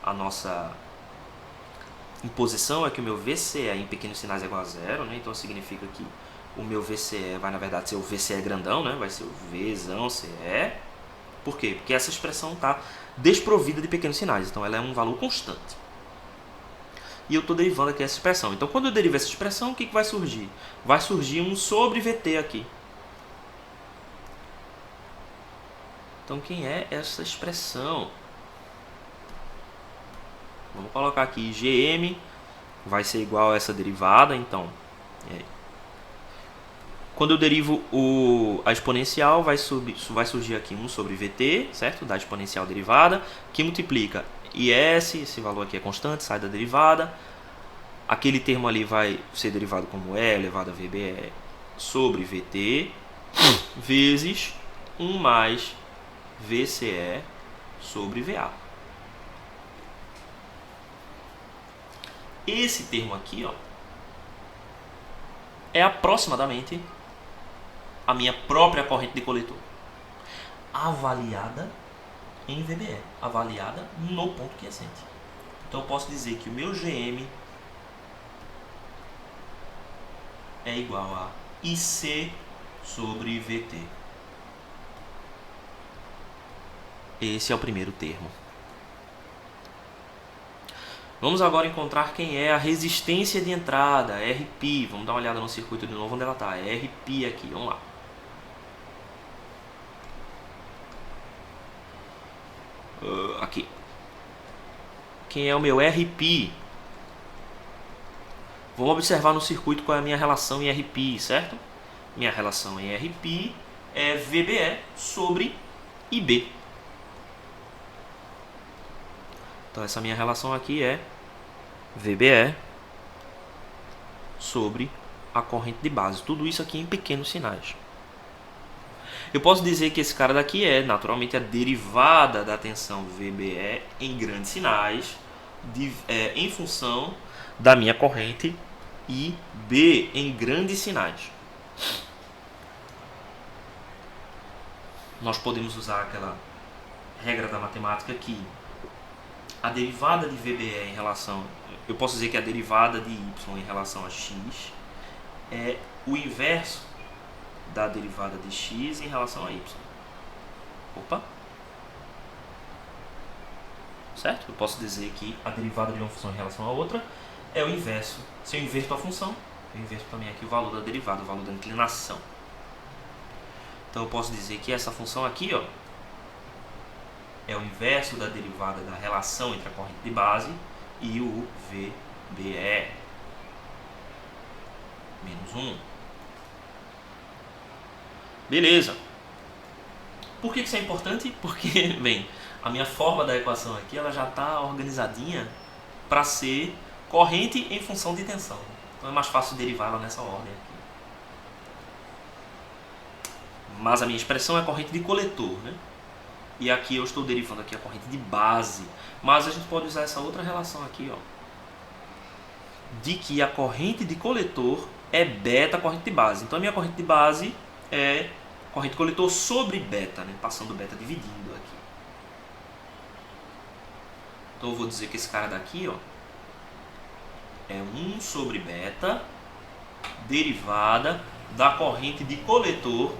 A nossa imposição é que o meu VCE em pequenos sinais é igual a zero, né? Então significa que o meu VCE vai, na verdade, ser o VCE grandão, né? Vai ser o Vzão CE. Por quê? Porque essa expressão está desprovida de pequenos sinais. Então ela é um valor constante. E eu estou derivando aqui essa expressão. Então quando eu derivo essa expressão, o que vai surgir? Vai surgir um sobre VT aqui. Então quem é essa expressão? Vamos colocar aqui GM vai ser igual a essa derivada. Então, quando eu derivo a exponencial, vai surgir aqui 1 sobre VT, certo? Da exponencial derivada, que multiplica IS, esse valor aqui é constante, sai da derivada. Aquele termo ali vai ser derivado como E elevado a VBE sobre VT, vezes 1 mais VCE sobre VA. Esse termo aqui, ó, é aproximadamente a minha própria corrente de coletor, avaliada em VBE, avaliada no ponto quiescente. Então eu posso dizer que o meu GM é igual a IC sobre VT. Esse é o primeiro termo. Vamos agora encontrar quem é a resistência de entrada, RP. Vamos dar uma olhada no circuito de novo onde ela está. RP aqui, vamos lá. Aqui. Quem é o meu RP? Vamos observar no circuito qual é a minha relação em RP, certo? Minha relação em RP é VBE sobre IB. Então essa minha relação aqui é VBE sobre a corrente de base. Tudo isso aqui em pequenos sinais. Eu posso dizer que esse cara daqui é naturalmente a derivada da tensão VBE em grandes sinais em função da minha corrente IB em grandes sinais. Nós podemos usar aquela regra da matemática que a derivada de VBE em relação... Eu posso dizer que a derivada de Y em relação a X é o inverso da derivada de X em relação a Y. Opa! Certo? Eu posso dizer que a derivada de uma função em relação a outra é o inverso. Se eu inverto a função, eu inverto também aqui o valor da derivada, o valor da inclinação. Então eu posso dizer que essa função aqui, ó, é o inverso da derivada da relação entre a corrente de base e o VBE. Menos 1. Beleza. Por que isso é importante? Porque, bem, a minha forma da equação aqui ela já está organizadinha para ser corrente em função de tensão. Então é mais fácil derivar ela nessa ordem aqui. Mas a minha expressão é corrente de coletor, né? E aqui eu estou derivando aqui a corrente de base. Mas a gente pode usar essa outra relação aqui, ó, de que a corrente de coletor é beta corrente de base. Então a minha corrente de base é corrente de coletor sobre beta, né? Passando beta dividindo aqui. Então eu vou dizer que esse cara daqui, ó, é 1 sobre beta derivada da corrente de coletor.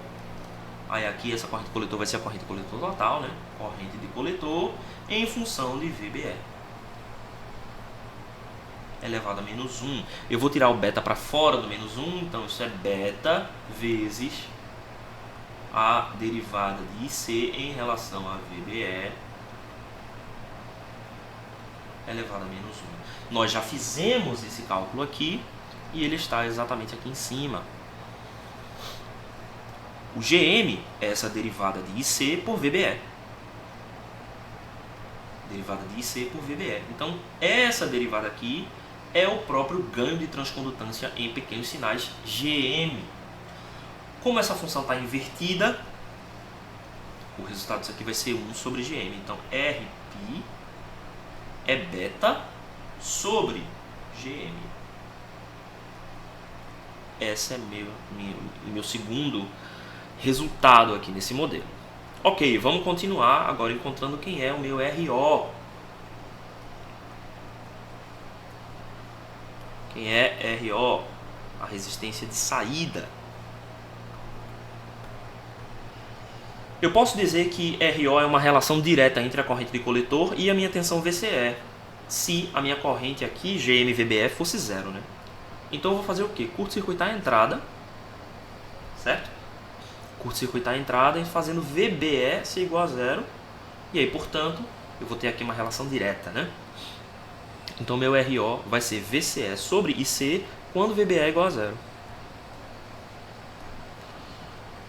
Aí aqui essa corrente de coletor vai ser a corrente de coletor total, né? Corrente de coletor em função de VBE elevado a menos 1. Eu vou tirar o beta para fora do menos 1, então isso é beta vezes a derivada de IC em relação a VBE elevado a menos 1. Nós já fizemos esse cálculo aqui e ele está exatamente aqui em cima. O GM é essa derivada de IC por VBE. Derivada de IC por VBE. Então, essa derivada aqui é o próprio ganho de transcondutância em pequenos sinais, GM. Como essa função está invertida, o resultado disso aqui vai ser 1 sobre GM. Então, Rπ é beta sobre GM. Esse é meu segundo resultado aqui nesse modelo. Ok, vamos continuar agora encontrando quem é o meu RO. Quem é RO? A resistência de saída. Eu posso dizer que RO é uma relação direta entre a corrente de coletor e a minha tensão VCE, se a minha corrente aqui, GM-VBE, fosse zero, né? Então eu vou fazer o quê? Curto-circuitar a entrada, certo? Curto-circuitar a entrada e fazendo VBE ser igual a zero. E aí, portanto, eu vou ter aqui uma relação direta, né? Então meu RO vai ser VCE sobre IC quando VBE é igual a zero.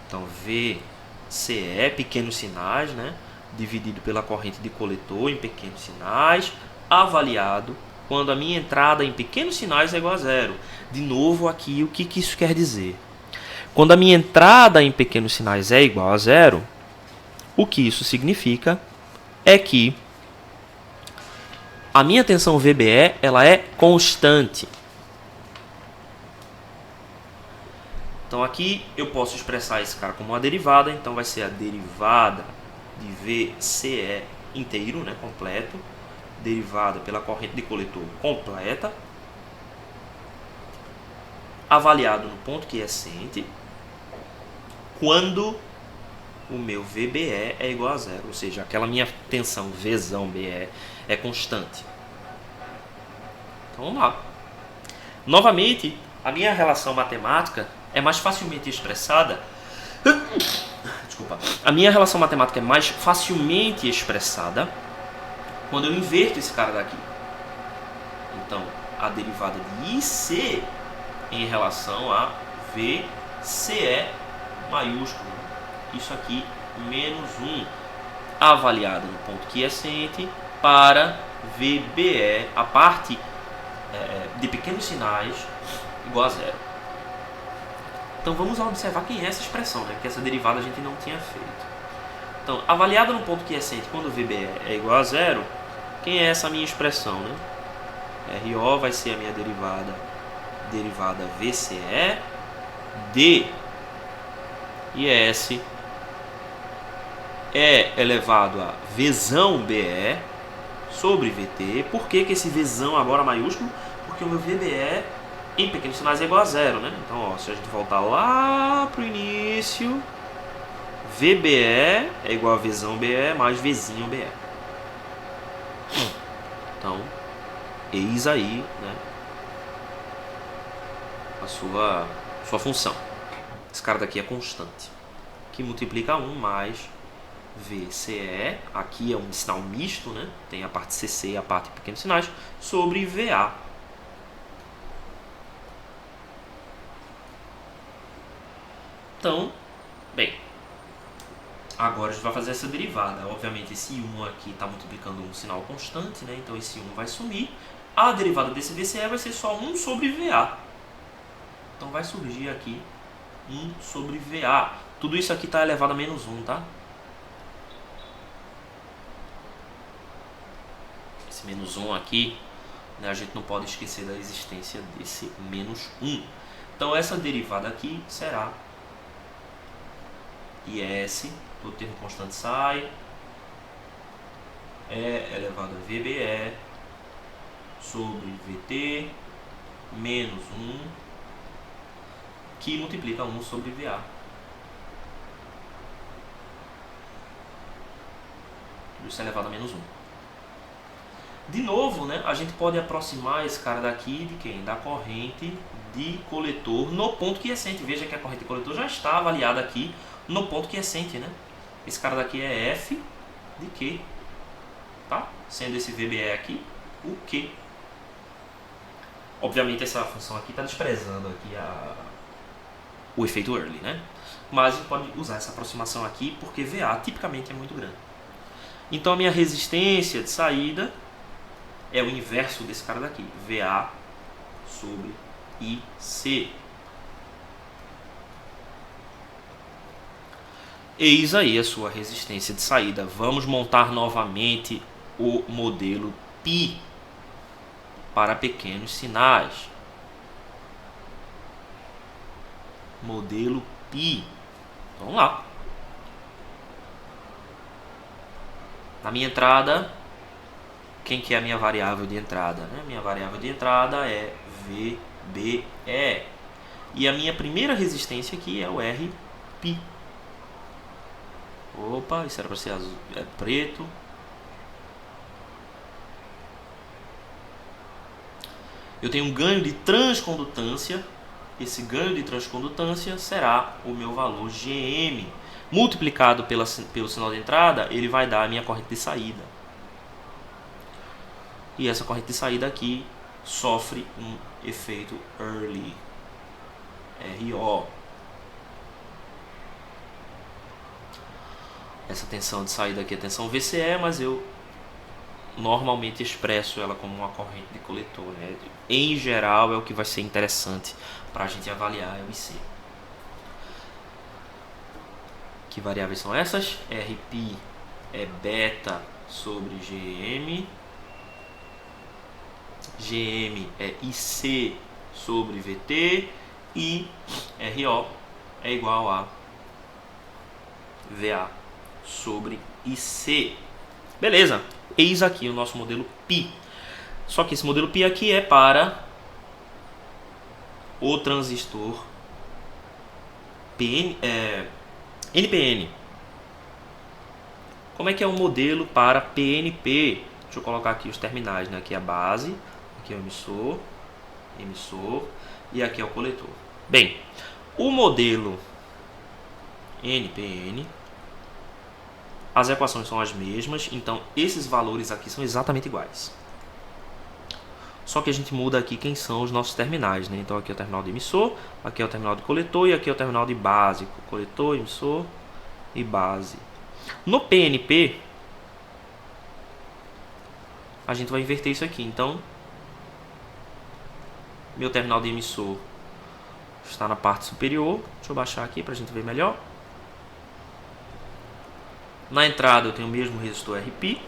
Então VCE, pequenos sinais, né? Dividido pela corrente de coletor em pequenos sinais, avaliado quando a minha entrada em pequenos sinais é igual a zero. De novo aqui, o que isso quer dizer? Quando a minha entrada em pequenos sinais é igual a zero, o que isso significa é que a minha tensão VBE ela é constante. Então aqui eu posso expressar esse cara como uma derivada, então vai ser a derivada de VCE inteiro, né, completo, derivada pela corrente de coletor completa, avaliado no ponto quiescente, quando o meu VBE é igual a zero, ou seja, aquela minha tensão Vzão BE é constante. Então vamos lá. Novamente, a minha relação matemática é mais facilmente expressada. Desculpa. A minha relação matemática é mais facilmente expressada quando eu inverto esse cara daqui. Então, a derivada de IC em relação a VCE maiúsculo. Isso aqui, menos 1, avaliado no ponto quiescente, para VBE, a parte de pequenos sinais, igual a zero. Então vamos observar quem é essa expressão, né? Que essa derivada a gente não tinha feito. Então, avaliado no ponto quiescente, quando VBE é igual a zero, quem é essa minha expressão, né? RO vai ser a minha derivada VCE de IS é elevado a Vzão BE sobre VT. Por que esse Vzão agora maiúsculo? Porque o meu VBE em pequenos sinais é igual a zero, né? Então, ó, se a gente voltar lá para o início, VBE é igual a Vzão BE mais Vzinho BE. Então, eis aí, né, a sua função. Esse cara daqui é constante, que multiplica 1 mais VCE, aqui é um sinal misto, né? Tem a parte CC e a parte de pequenos sinais, sobre VA. Então, bem, agora a gente vai fazer essa derivada. Obviamente esse 1 aqui está multiplicando um sinal constante, né? Então esse 1 vai sumir. A derivada desse VCE vai ser só 1 sobre VA. Então vai surgir aqui 1 sobre VA. Tudo isso aqui está elevado a menos 1, tá? Esse menos 1 aqui, né, a gente não pode esquecer da existência desse menos 1. Então essa derivada aqui será IS, o termo constante sai, E elevado a VBE sobre VT menos 1, que multiplica 1 sobre VA. Isso é elevado a menos 1. De novo, né, a gente pode aproximar esse cara daqui de quem? Da corrente de coletor no ponto quiescente. Veja que a corrente de coletor já está avaliada aqui no ponto quiescente, né? Esse cara daqui é F de Q, tá? Sendo esse VBE aqui o Q. Obviamente essa função aqui está desprezando aqui o efeito Early, né? Mas a gente pode usar essa aproximação aqui porque VA tipicamente é muito grande. Então a minha resistência de saída é o inverso desse cara daqui, VA sobre IC. Eis aí a sua resistência de saída. Vamos montar novamente o modelo π para pequenos sinais. Modelo π. Vamos lá. Na minha entrada, quem que é a minha variável de entrada? Minha variável de entrada é VBE. E a minha primeira resistência aqui é o Rπ. Opa, isso era para ser azul, é preto. Eu tenho um ganho de transcondutância. Esse ganho de transcondutância será o meu valor GM. Multiplicado pelo sinal de entrada, ele vai dar a minha corrente de saída. E essa corrente de saída aqui sofre um efeito Early. RO. Essa tensão de saída aqui é tensão VCE, mas eu normalmente expresso ela como uma corrente de coletor. Em geral, é o que vai ser interessante para a gente avaliar o IC. Que variáveis são essas? Rπ é beta sobre GM. GM é IC sobre VT. E RO é igual a VA sobre IC. Beleza, eis aqui o nosso modelo π. Só que esse modelo π aqui é para o transistor NPN. Como é que é o modelo para PNP? Deixa eu colocar aqui os terminais, Aqui é a base, aqui é o emissor e aqui é o coletor. Bem, o modelo NPN, as equações são as mesmas, então esses valores aqui são exatamente iguais. Só que a gente muda aqui quem são os nossos terminais, Então aqui é o terminal de emissor, aqui é o terminal de coletor e aqui é o terminal de básico. Coletor, emissor e base. No PNP, a gente vai inverter isso aqui. Então, meu terminal de emissor está na parte superior. Deixa eu baixar aqui para a gente ver melhor. Na entrada eu tenho o mesmo resistor Rπ.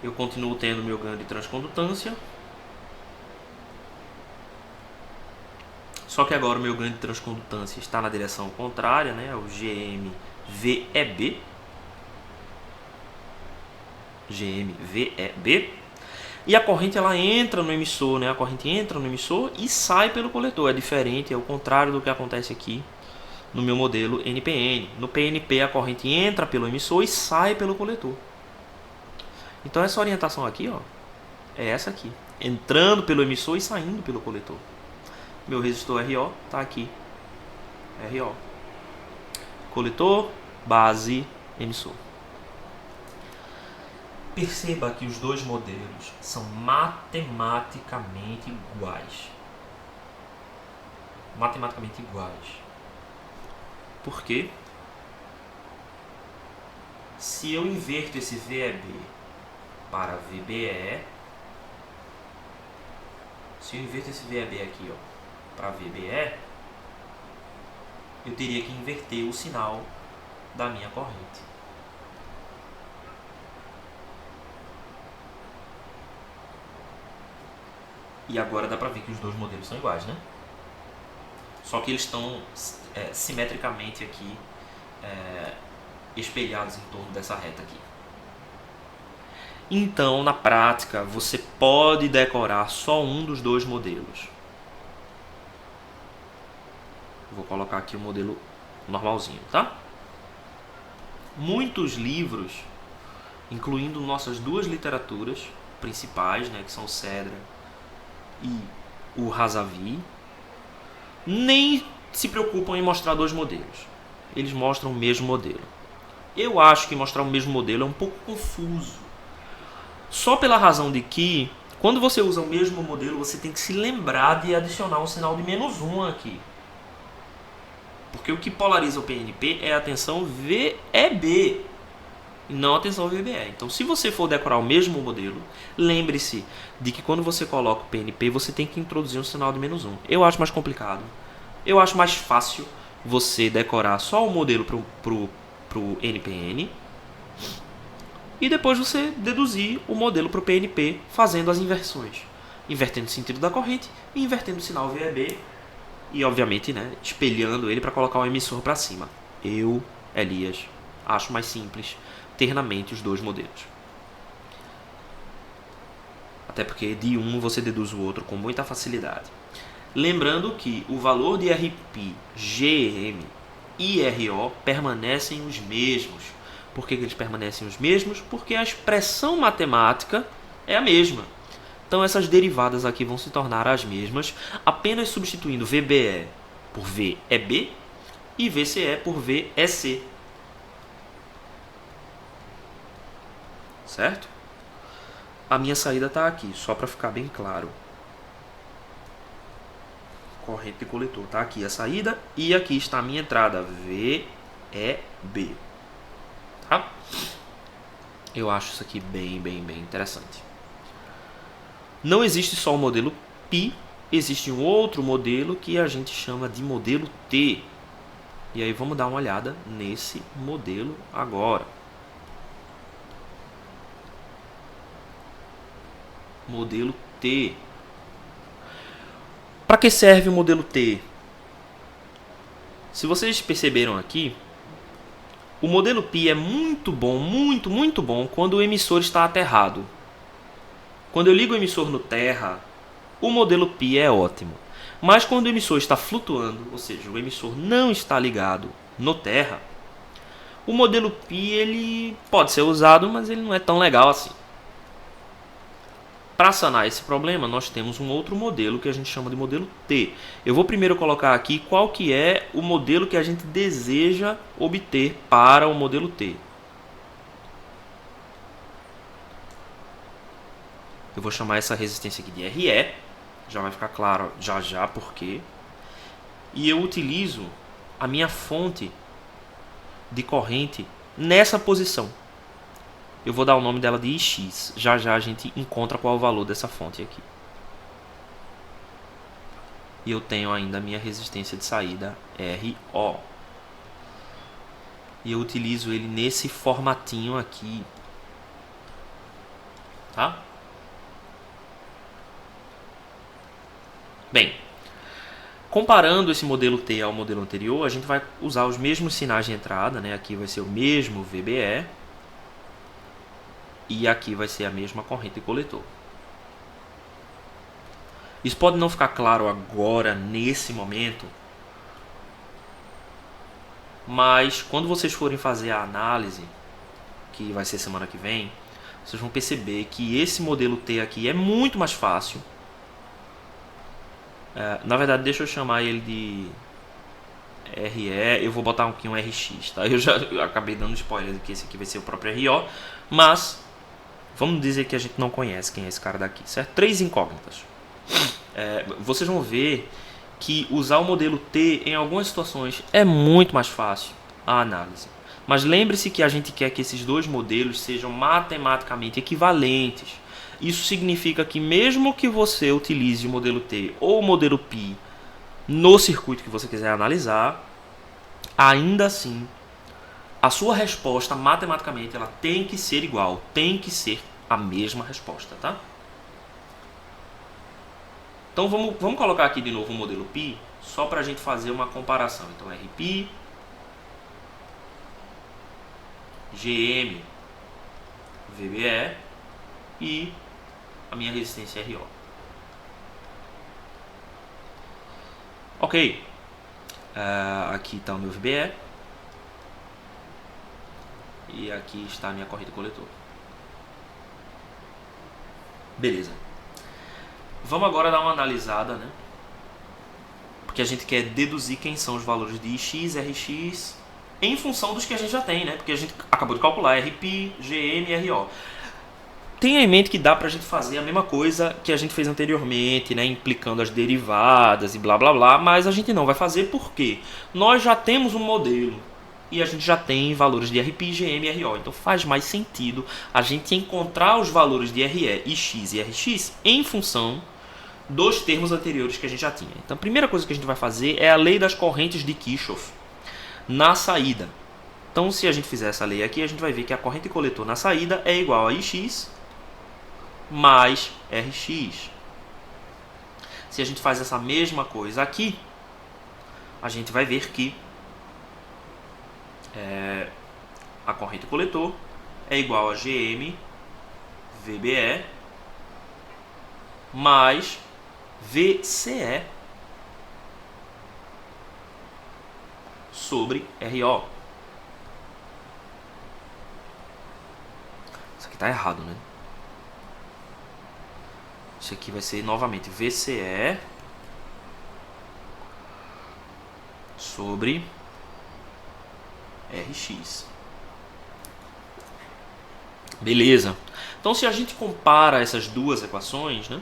Eu continuo tendo meu ganho de transcondutância. Só que agora o meu ganho de transcondutância está na direção contrária, O GM-VEB. GM-VEB. E a corrente ela entra no emissor, A corrente entra no emissor e sai pelo coletor. É diferente, é o contrário do que acontece aqui no meu modelo NPN. No PNP a corrente entra pelo emissor e sai pelo coletor. Então essa orientação aqui, é essa aqui. Entrando pelo emissor e saindo pelo coletor. Meu resistor RO está aqui. RO. Coletor, base, emissor. Perceba que os dois modelos são matematicamente iguais. Matematicamente iguais. Por quê? Se eu inverto esse VEB para VBE, se eu inverto esse VEB aqui para VBE, eu teria que inverter o sinal da minha corrente. E agora dá para ver que os dois modelos são iguais, Só que eles estão simetricamente aqui espelhados em torno dessa reta aqui. Então, na prática, você pode decorar só um dos dois modelos. Vou colocar aqui o modelo normalzinho, tá? Muitos livros, incluindo nossas duas literaturas principais, que são o Cedra e o Razavi, nem se preocupam em mostrar dois modelos. Eles mostram o mesmo modelo. Eu acho que mostrar o mesmo modelo é um pouco confuso. Só pela razão de que, quando você usa o mesmo modelo, você tem que se lembrar de adicionar um sinal de -1 aqui. Porque o que polariza o PNP é a tensão VEB, e não a tensão VBE. Então, se você for decorar o mesmo modelo, lembre-se de que quando você coloca o PNP, você tem que introduzir um sinal de -1. Eu acho mais complicado. Eu acho mais fácil você decorar só o modelo pro NPN e depois você deduzir o modelo pro PNP fazendo as inversões. Invertendo o sentido da corrente e invertendo o sinal VEB e, obviamente, né, espelhando ele para colocar o emissor para cima. Eu, Elias, acho mais simples ter na mente os dois modelos. Até porque de um você deduz o outro com muita facilidade. Lembrando que o valor de RP, GM e RO permanecem os mesmos. Por que eles permanecem os mesmos? Porque a expressão matemática é a mesma. Então essas derivadas aqui vão se tornar as mesmas, apenas substituindo VBE por VEB e VCE por VEC. Certo? A minha saída está aqui, só para ficar bem claro. Corrente de coletor está aqui a saída e aqui está a minha entrada, VEB. Tá? Eu acho isso aqui bem interessante. Não existe só o modelo π, existe um outro modelo que a gente chama de modelo T. E aí vamos dar uma olhada nesse modelo agora. Modelo T. Para que serve o modelo T? Se vocês perceberam aqui, o modelo π é muito bom, muito bom quando o emissor está aterrado. Quando eu ligo o emissor no terra, o modelo π é ótimo. Mas quando o emissor está flutuando, ou seja, o emissor não está ligado no terra, o modelo π ele pode ser usado, mas ele não é tão legal assim. Para sanar esse problema, nós temos um outro modelo que a gente chama de modelo T. Eu vou primeiro colocar aqui qual que é o modelo que a gente deseja obter para o modelo T. Eu vou chamar essa resistência aqui de RE, já vai ficar claro já por quê. E eu utilizo a minha fonte de corrente nessa posição. Eu vou dar o nome dela de IX. Já a gente encontra qual é o valor dessa fonte aqui. E eu tenho ainda a minha resistência de saída RO. E eu utilizo ele nesse formatinho aqui. Tá? Bem, comparando esse modelo T ao modelo anterior, a gente vai usar os mesmos sinais de entrada, né? Aqui vai ser o mesmo VBE. E aqui vai ser a mesma corrente de coletor. Isso pode não ficar claro agora, nesse momento. Mas quando vocês forem fazer a análise, que vai ser semana que vem, vocês vão perceber que esse modelo T aqui é muito mais fácil. Na verdade, deixa eu chamar ele de RE. Eu vou botar aqui um RX, tá? Eu acabei dando spoiler de que esse aqui vai ser o próprio RO. Mas vamos dizer que a gente não conhece quem é esse cara daqui, certo? 3 incógnitas. Vocês vão ver que usar o modelo T em algumas situações é muito mais fácil a análise. Mas lembre-se que a gente quer que esses dois modelos sejam matematicamente equivalentes. Isso significa que mesmo que você utilize o modelo T ou o modelo π no circuito que você quiser analisar, ainda assim a sua resposta matematicamente ela tem que ser igual, tem que ser a mesma resposta, tá? Então vamos colocar aqui de novo o modelo π, só para a gente fazer uma comparação. Então Rπ, GM, VBE e a minha resistência RO. Ok, aqui está o meu VBE e aqui está a minha corrente coletor. Beleza. Vamos agora dar uma analisada, né? Porque a gente quer deduzir quem são os valores de IX, RX, em função dos que a gente já tem, né? Porque a gente acabou de calcular Rπ, GM e RO. tenha em mente que dá pra gente fazer a mesma coisa que a gente fez anteriormente, né, implicando as derivadas e blá blá blá, mas a gente não vai fazer porque nós já temos um modelo e a gente já tem valores de RP, GM e RO. Então faz mais sentido a gente encontrar os valores de RE, IX e RX em função dos termos anteriores que a gente já tinha. Então a primeira coisa que a gente vai fazer é a lei das correntes de Kirchhoff na saída. Então se a gente fizer essa lei aqui, a gente vai ver que a corrente coletor na saída é igual a IX mais RX. Se a gente faz essa mesma coisa aqui, a gente vai ver que a corrente coletor é igual a GM VBE mais VCE sobre RO. Isso aqui está errado, né? Isso aqui vai ser novamente VCE sobre RX. Beleza. Então se a gente compara essas duas equações, né,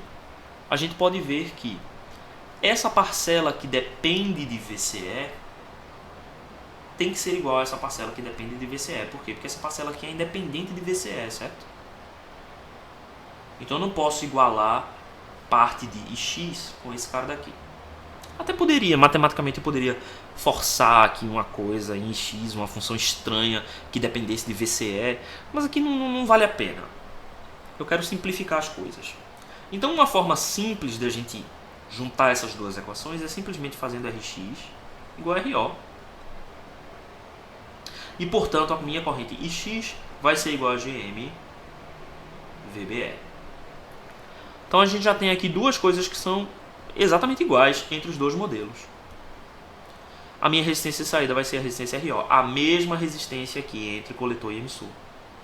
a gente pode ver que essa parcela que depende de VCE tem que ser igual a essa parcela que depende de VCE. Por quê? Porque essa parcela aqui é independente de VCE, certo? Então eu não posso igualar parte de IX com esse cara daqui. Até poderia, matematicamente eu poderia forçar aqui uma coisa em X, uma função estranha que dependesse de VCE, mas aqui não vale a pena. Eu quero simplificar as coisas. Então uma forma simples de a gente juntar essas duas equações é simplesmente fazendo RX igual a RO. E portanto a minha corrente IX vai ser igual a GM VBE. Então a gente já tem aqui duas coisas que são exatamente iguais entre os dois modelos. A minha resistência de saída vai ser a resistência RO, a mesma resistência aqui entre coletor e emissor,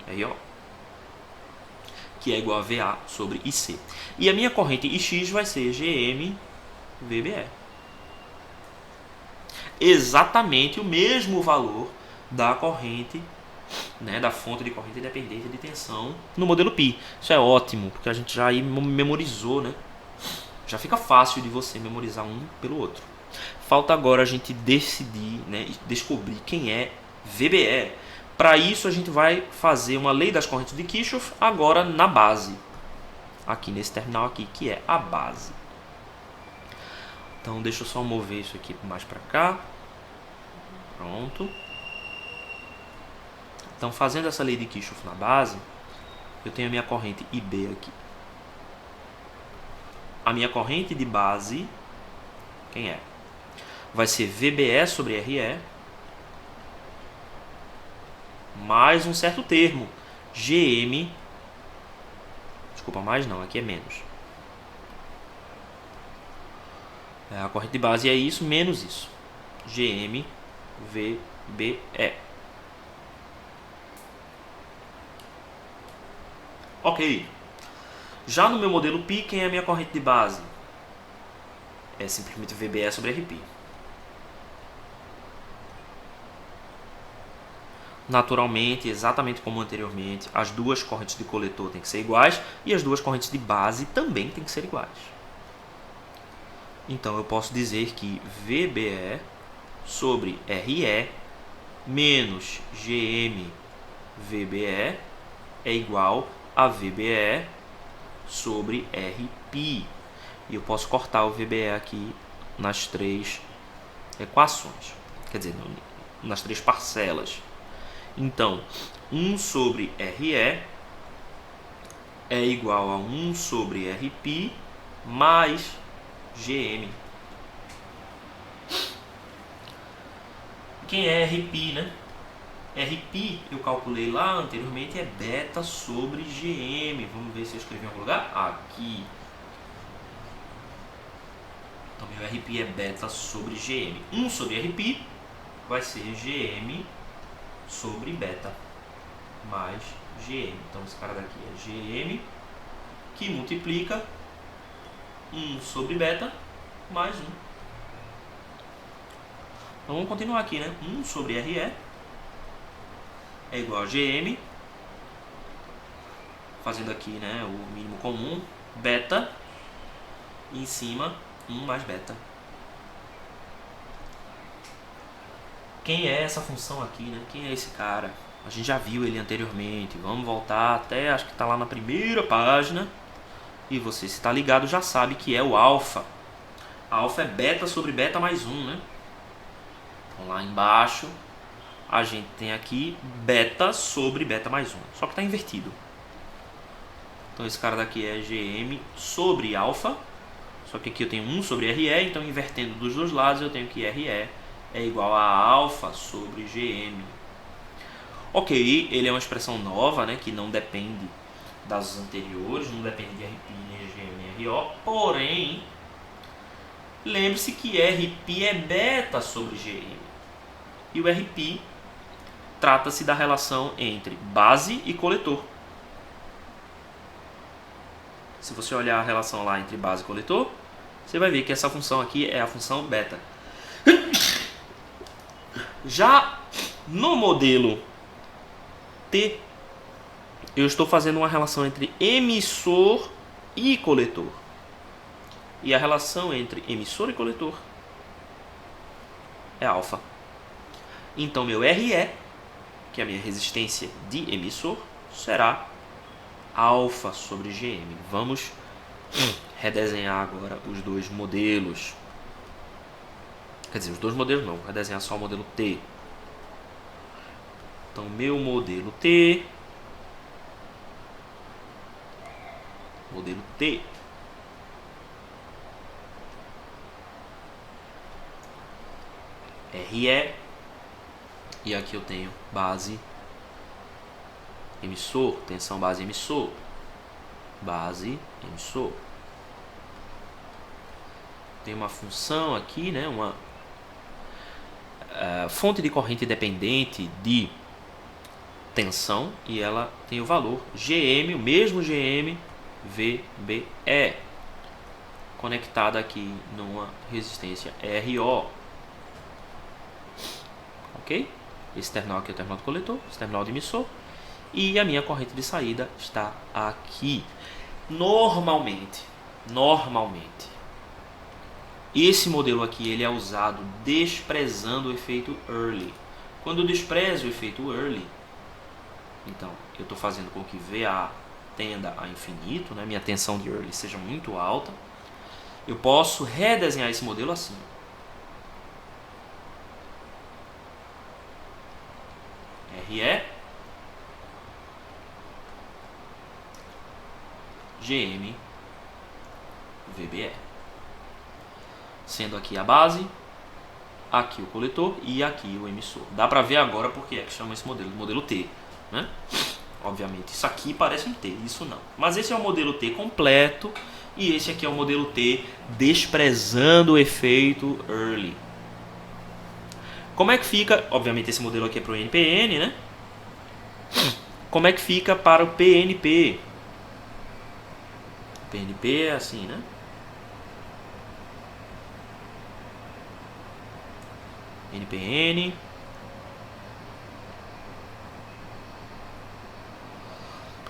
RO, que é igual a VA sobre IC. E a minha corrente IX vai ser GM VBE. Exatamente o mesmo valor da corrente, né, da fonte de corrente independente de tensão no modelo Pi. Isso é ótimo, porque a gente já aí memorizou, né? Já fica fácil de você memorizar um pelo outro. Falta agora a gente decidir, né, descobrir quem é VBE. Para isso a gente vai fazer uma lei das correntes de Kirchhoff agora na base. Aqui nesse terminal aqui, que é a base. Então deixa eu só mover isso aqui mais para cá. Pronto. Então fazendo essa lei de Kirchhoff na base, eu tenho a minha corrente IB aqui. A minha corrente de base, quem é? Vai ser VBE sobre RE, mais um certo termo, GM, desculpa, mais não, aqui é menos. A corrente de base é isso, menos isso, GM, VBE. Ok. Já no meu modelo Pi, quem é a minha corrente de base? É simplesmente VBE sobre RP. Naturalmente, exatamente como anteriormente, as duas correntes de coletor têm que ser iguais e as duas correntes de base também têm que ser iguais. Então eu posso dizer que VBE sobre RE menos GM VBE é igual a VBE sobre RP. E eu posso cortar o VBE aqui nas três equações, quer dizer, nas três parcelas. Então, 1 sobre RE é igual a 1 sobre RP mais GM. Quem é RP, né? RP, eu calculei lá anteriormente, é beta sobre GM. Vamos ver se eu escrevi em algum lugar. Aqui. Então, meu RP é beta sobre GM. 1 sobre RP vai ser GM sobre beta mais GM. Então, esse cara daqui é GM, que multiplica 1 sobre beta mais 1. Então, vamos continuar aqui, né? 1 sobre RE é igual a GM fazendo aqui, né, o mínimo comum, beta, e em cima 1 mais beta. Quem é essa função aqui, né? Quem é esse cara? A gente já viu ele anteriormente. Vamos voltar até, acho que está lá na primeira página. E você, se está ligado, já sabe que é o alfa. Alfa é beta sobre beta mais 1, né? Então lá embaixo a gente tem aqui beta sobre beta mais 1. Só que está invertido. Então esse cara daqui é GM sobre alfa. Só que aqui eu tenho 1 sobre RE. Então invertendo dos dois lados eu tenho que RE é igual a alfa sobre GM. Ok, ele é uma expressão nova, né? Que não depende das anteriores. Não depende de RP, nem GM, nem RO. Porém, lembre-se que RP é beta sobre GM. E o RP trata-se da relação entre base e coletor. Se você olhar a relação lá entre base e coletor, você vai ver que essa função aqui é a função beta. Já no modelo T, eu estou fazendo uma relação entre emissor e coletor. E a relação entre emissor e coletor é alfa. Então meu RE, que é a minha resistência de emissor, será alfa sobre GM. Vamos redesenhar agora os dois modelos. Quer dizer, os dois modelos não, vou redesenhar só o modelo T. Então meu modelo T, RE, e aqui eu tenho base emissor, tensão base emissor, tem uma função aqui, né, uma fonte de corrente dependente de tensão, e ela tem o valor GM, o mesmo GM VBE, conectada aqui numa resistência RO. Ok? Esse terminal aqui é o terminal do coletor, esse terminal do emissor, e a minha corrente de saída está aqui. Normalmente, esse modelo aqui ele é usado desprezando o efeito Early. Quando eu desprezo o efeito Early, então eu estou fazendo com que VA tenda a infinito, né? Minha tensão de Early seja muito alta. Eu posso redesenhar esse modelo assim. RE, GM, VBE. Sendo aqui a base, aqui o coletor e aqui o emissor. Dá pra ver agora porque é que chama esse modelo de modelo T, né? Obviamente, isso aqui parece um T, isso não. Mas esse é o modelo T completo e esse aqui é o modelo T desprezando o efeito Early. Como é que fica? Obviamente esse modelo aqui é para o NPN, né? Como é que fica para o PNP? O PNP é assim, né? NPN.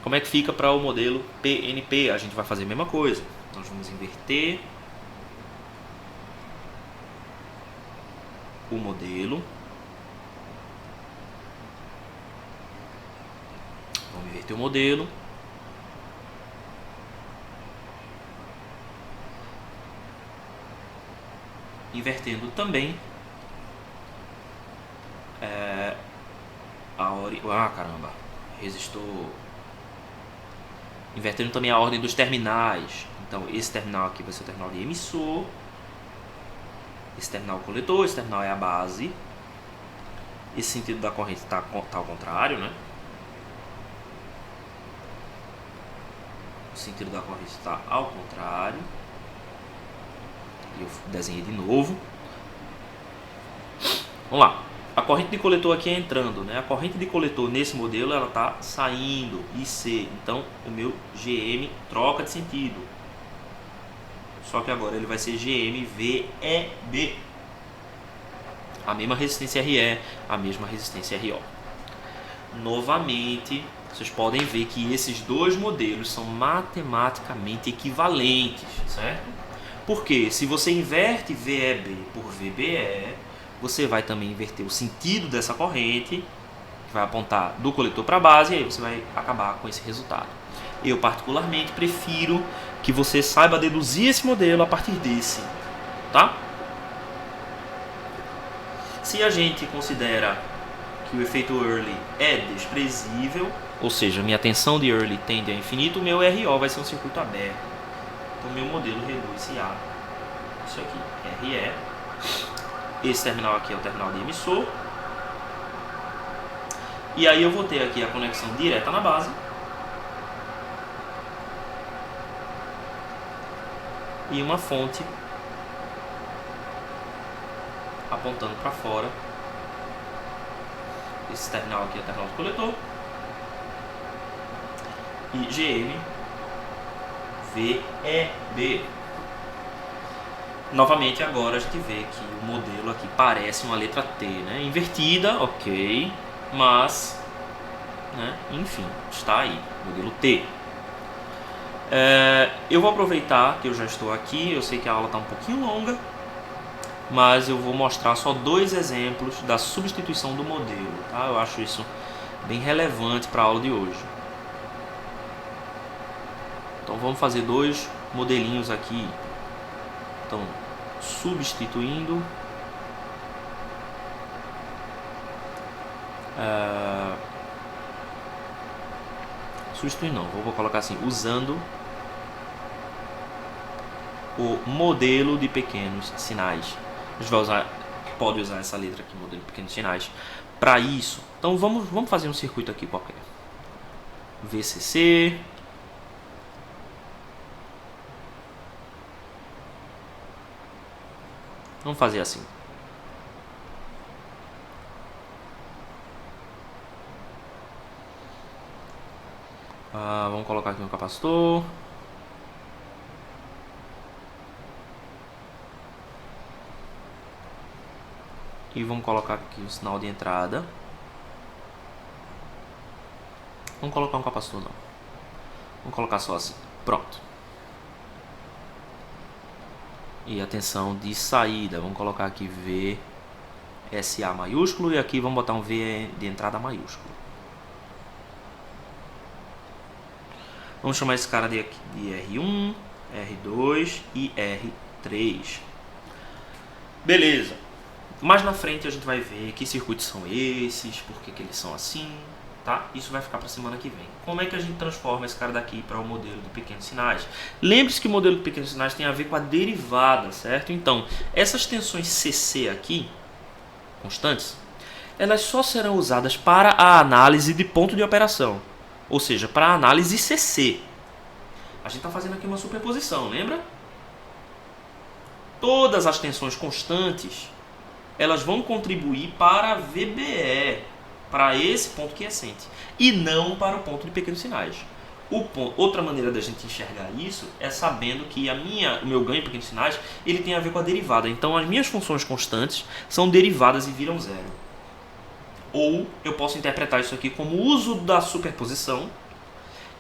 Como é que fica para o modelo PNP? A gente vai fazer a mesma coisa. Nós vamos inverter o modelo. Vamos inverter o modelo. Invertendo também a ordem. Ah, caramba! Resistor. Invertendo também a ordem dos terminais. Então, esse terminal aqui vai ser o terminal de emissor. Esse terminal coletor, esse terminal é a base. Esse sentido da corrente está ao contrário, né? O sentido da corrente está ao contrário. E eu desenhei de novo. Vamos lá. A corrente de coletor aqui é entrando, né? A corrente de coletor nesse modelo ela está saindo, IC. Então o meu GM troca de sentido. Só que agora ele vai ser GMVEB. A mesma resistência RE, a mesma resistência RO. Novamente, vocês podem ver que esses dois modelos são matematicamente equivalentes, certo? Porque se você inverte VEB por VBE, você vai também inverter o sentido dessa corrente, que vai apontar do coletor para a base, e aí você vai acabar com esse resultado. Eu particularmente prefiro que você saiba deduzir esse modelo a partir desse, tá? Se a gente considera que o efeito Early é desprezível, ou seja, minha tensão de Early tende a infinito, o meu RO vai ser um circuito aberto. Então meu modelo reduz-se a isso aqui, RE. Esse terminal aqui é o terminal de emissor. E aí eu vou ter aqui a conexão direta na base. E uma fonte apontando para fora. Esse terminal aqui é o terminal do coletor. E GM VEB. Novamente agora a gente vê que o modelo aqui parece uma letra T, né? Invertida, ok, mas, né? Enfim, está aí, modelo T. Eu vou aproveitar que eu já estou aqui, eu sei que a aula está um pouquinho longa, mas eu vou mostrar só 2 exemplos da substituição do modelo, tá? Eu acho isso bem relevante para a aula de hoje. Então vamos fazer 2 modelinhos aqui. Então, substituindo substituindo não, vou colocar assim, usando o modelo de pequenos sinais. A gente vai usar, pode usar essa letra aqui, modelo de pequenos sinais, para isso. Então vamos fazer um circuito aqui qualquer. VCC. Vamos fazer assim. Vamos colocar aqui um capacitor. E vamos colocar aqui o sinal de entrada. Vamos colocar um capacitor não. Vamos colocar só assim. Pronto. E a tensão de saída, vamos colocar aqui VSA maiúsculo e aqui vamos botar um V de entrada maiúsculo. Vamos chamar esse cara de R1, R2 e R3. Beleza. Mais na frente a gente vai ver que circuitos são esses, por que eles são assim, tá? Isso vai ficar para a semana que vem. Como é que a gente transforma esse cara daqui para o modelo de pequenos sinais? Lembre-se que o modelo de pequenos sinais tem a ver com a derivada, certo? Então, essas tensões CC aqui, constantes, elas só serão usadas para a análise de ponto de operação. Ou seja, para a análise CC. A gente está fazendo aqui uma superposição, lembra? Todas as tensões constantes, elas vão contribuir para a VBE, para esse ponto quiescente, e não para o ponto de pequenos sinais. Outra maneira da gente enxergar isso é sabendo que o meu ganho em pequenos sinais ele tem a ver com a derivada. Então as minhas funções constantes são derivadas e viram zero. Ou eu posso interpretar isso aqui como uso da superposição,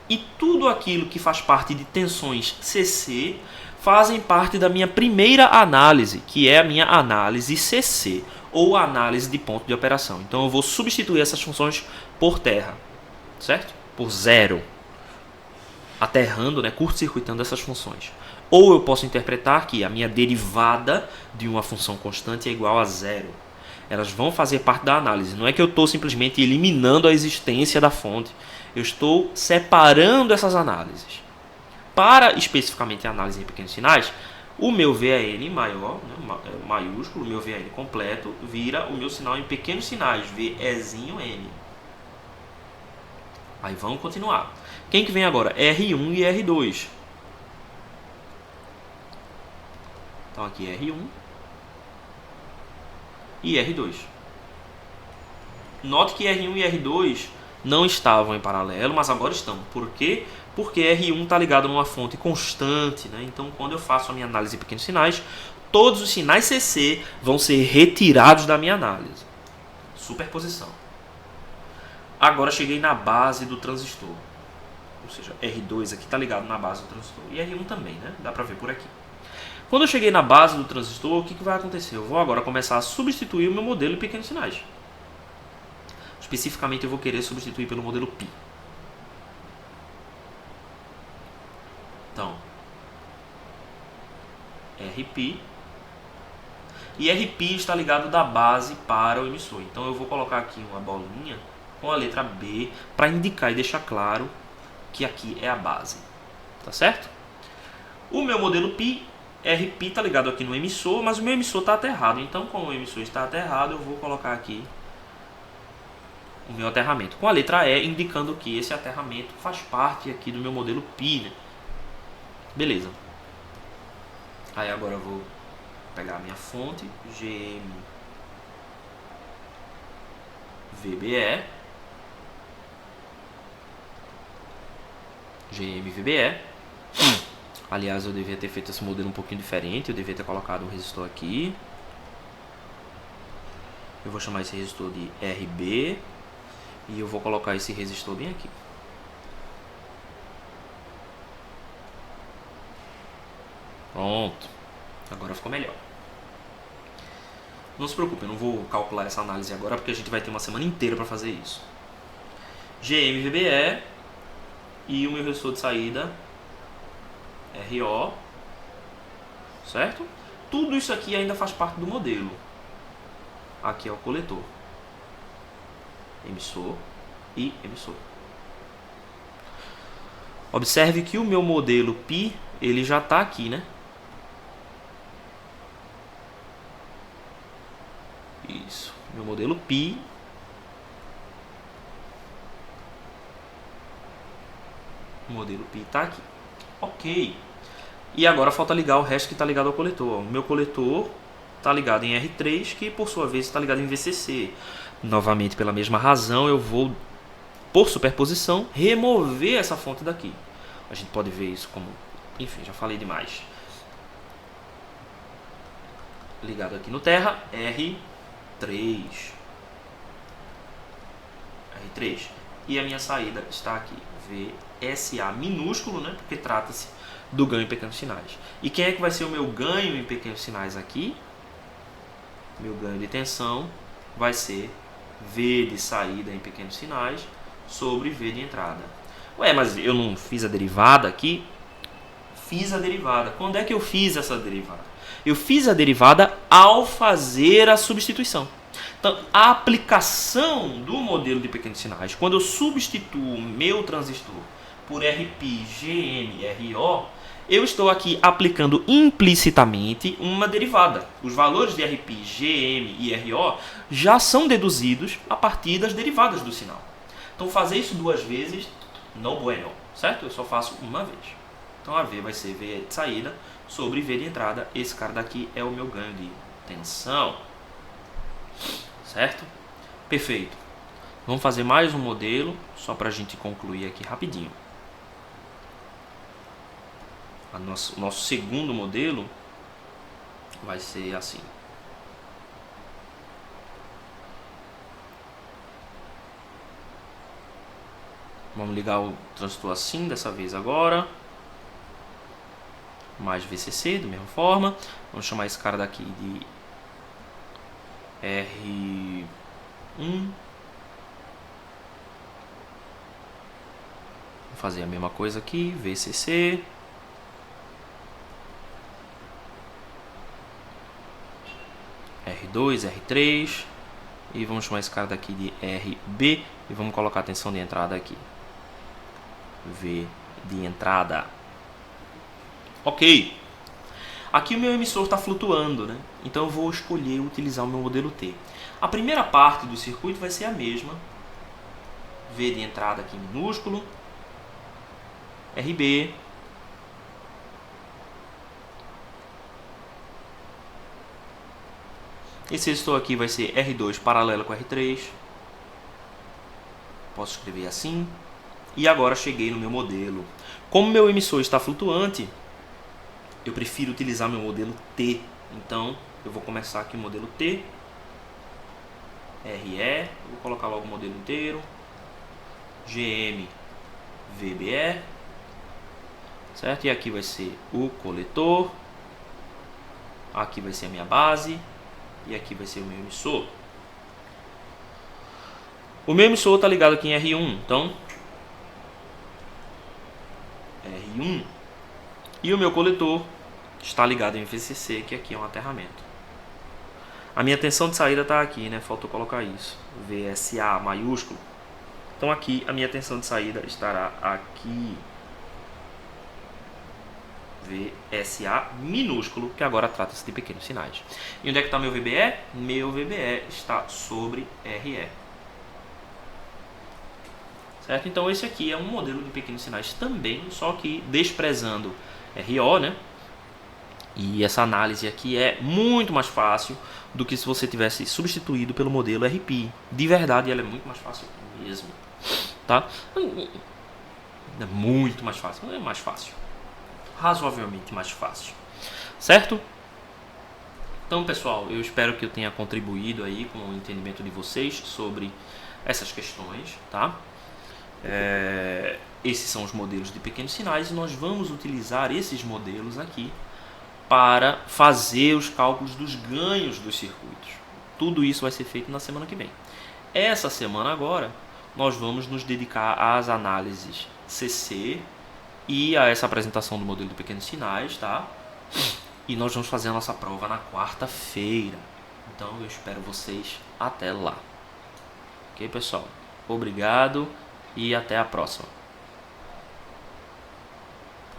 e tudo aquilo que faz parte de tensões CC fazem parte da minha primeira análise, que é a minha análise CC, ou análise de ponto de operação. Então eu vou substituir essas funções por terra, certo? Por zero, aterrando, né, curto-circuitando essas funções. Ou eu posso interpretar que a minha derivada de uma função constante é igual a zero. Elas vão fazer parte da análise. Não é que eu estou simplesmente eliminando a existência da fonte. Eu estou separando essas análises. Para especificamente a análise em pequenos sinais, o meu VAN maior, né, maiúsculo, o meu VAN completo, vira o meu sinal em pequenos sinais, VEzinho N. Aí vamos continuar. Quem que vem agora? R1 e R2. Então aqui R1 e R2. Note que R1 e R2 não estavam em paralelo, mas agora estão. Por quê? Porque R1 está ligado numa fonte constante, né? Então, quando eu faço a minha análise de pequenos sinais, todos os sinais CC vão ser retirados da minha análise. Superposição. Agora cheguei na base do transistor. Ou seja, R2 aqui está ligado na base do transistor. E R1 também, né? Dá para ver por aqui. Quando eu cheguei na base do transistor, o que vai acontecer? Eu vou agora começar a substituir o meu modelo em pequenos sinais. Especificamente eu vou querer substituir pelo modelo Pi. Então, RP. E RP está ligado da base para o emissor. Então eu vou colocar aqui uma bolinha com a letra B para indicar e deixar claro que aqui é a base. Tá certo? O meu modelo Pi, RP está ligado aqui no emissor, mas o meu emissor está aterrado. Então, como o emissor está aterrado, eu vou colocar aqui o meu aterramento com a letra E, indicando que esse aterramento faz parte aqui do meu modelo Pi, né? Beleza. Aí agora eu vou pegar a minha fonte, GMVBE. Aliás, eu devia ter feito esse modelo um pouquinho diferente. Eu devia ter colocado um resistor aqui. Eu vou chamar esse resistor de RB. E eu vou colocar esse resistor bem aqui. Pronto. Agora ficou melhor. Não se preocupe, eu não vou calcular essa análise agora, porque a gente vai ter uma semana inteira para fazer isso. GMVBE. E o meu resistor de saída RO. Certo? Tudo isso aqui ainda faz parte do modelo. Aqui é o coletor. Emissor e emissor. Observe que o meu modelo Pi, ele já está aqui, né? Isso. Meu modelo Pi. O modelo Pi está aqui. Ok. E agora falta ligar o resto que está ligado ao coletor. O meu coletor está ligado em R3, que por sua vez está ligado em VCC. Novamente, pela mesma razão, eu vou, por superposição, remover essa fonte daqui. A gente pode ver isso como... Enfim, já falei demais. Ligado aqui no terra, R3. E a minha saída está aqui, VSA minúsculo, né? Porque trata-se do ganho em pequenos sinais. E quem é que vai ser o meu ganho em pequenos sinais aqui? Meu ganho de tensão vai ser V de saída em pequenos sinais sobre V de entrada. Ué, mas eu não fiz a derivada aqui? Fiz a derivada. Quando é que eu fiz essa derivada? Eu fiz a derivada ao fazer a substituição. Então, a aplicação do modelo de pequenos sinais, quando eu substituo o meu transistor por RP, GM, RO, eu estou aqui aplicando implicitamente uma derivada. Os valores de RP, GM e RO já são deduzidos a partir das derivadas do sinal. Então, fazer isso duas vezes, não bueno, certo? Eu só faço uma vez. Então, a V vai ser V de saída sobre V de entrada. Esse cara daqui é o meu ganho de tensão. Certo? Perfeito. Vamos fazer mais um modelo, só para a gente concluir aqui rapidinho. O nosso segundo modelo vai ser assim. Vamos ligar o transistor assim, dessa vez agora. Mais VCC, da mesma forma. Vamos chamar esse cara daqui de R1. Vou fazer a mesma coisa aqui, VCC. R2, R3. E vamos chamar esse cara daqui de RB. E vamos colocar a tensão de entrada aqui. V de entrada. Ok. Aqui o meu emissor está flutuando, né? Então eu vou escolher utilizar o meu modelo T. A primeira parte do circuito vai ser a mesma. V de entrada aqui minúsculo. RB. Esse resistor aqui vai ser R2 paralelo com R3. Posso escrever assim. E agora cheguei no meu modelo. Como meu emissor está flutuante, eu prefiro utilizar meu modelo T. Então, eu vou começar aqui o modelo T. RE. Vou colocar logo o modelo inteiro. GM VBE, certo? E aqui vai ser o coletor, aqui vai ser a minha base e aqui vai ser o meu emissor. O meu emissor está ligado aqui em R1, então R1, e o meu coletor está ligado em VCC, que aqui é um aterramento. A minha tensão de saída está aqui, né? Faltou colocar isso, VSA maiúsculo. Então aqui a minha tensão de saída estará aqui, VSA minúsculo, que agora trata-se de pequenos sinais. E onde é que está meu VBE? Meu VBE está sobre RE. Certo? Então esse aqui é um modelo de pequenos sinais também, só que desprezando RO, né? E essa análise aqui é muito mais fácil do que se você tivesse substituído pelo modelo RP. De verdade, ela é muito mais fácil mesmo, tá? É muito mais fácil, não é mais fácil, razoavelmente mais fácil, certo? Então, pessoal, eu espero que eu tenha contribuído aí com o entendimento de vocês sobre essas questões, tá? Esses são os modelos de pequenos sinais e nós vamos utilizar esses modelos aqui para fazer os cálculos dos ganhos dos circuitos. Tudo isso vai ser feito na semana que vem. Essa semana agora, nós vamos nos dedicar às análises CC e a essa apresentação do modelo de pequenos sinais, tá? E nós vamos fazer a nossa prova na quarta-feira. Então eu espero vocês até lá. Ok, pessoal? Obrigado e até a próxima.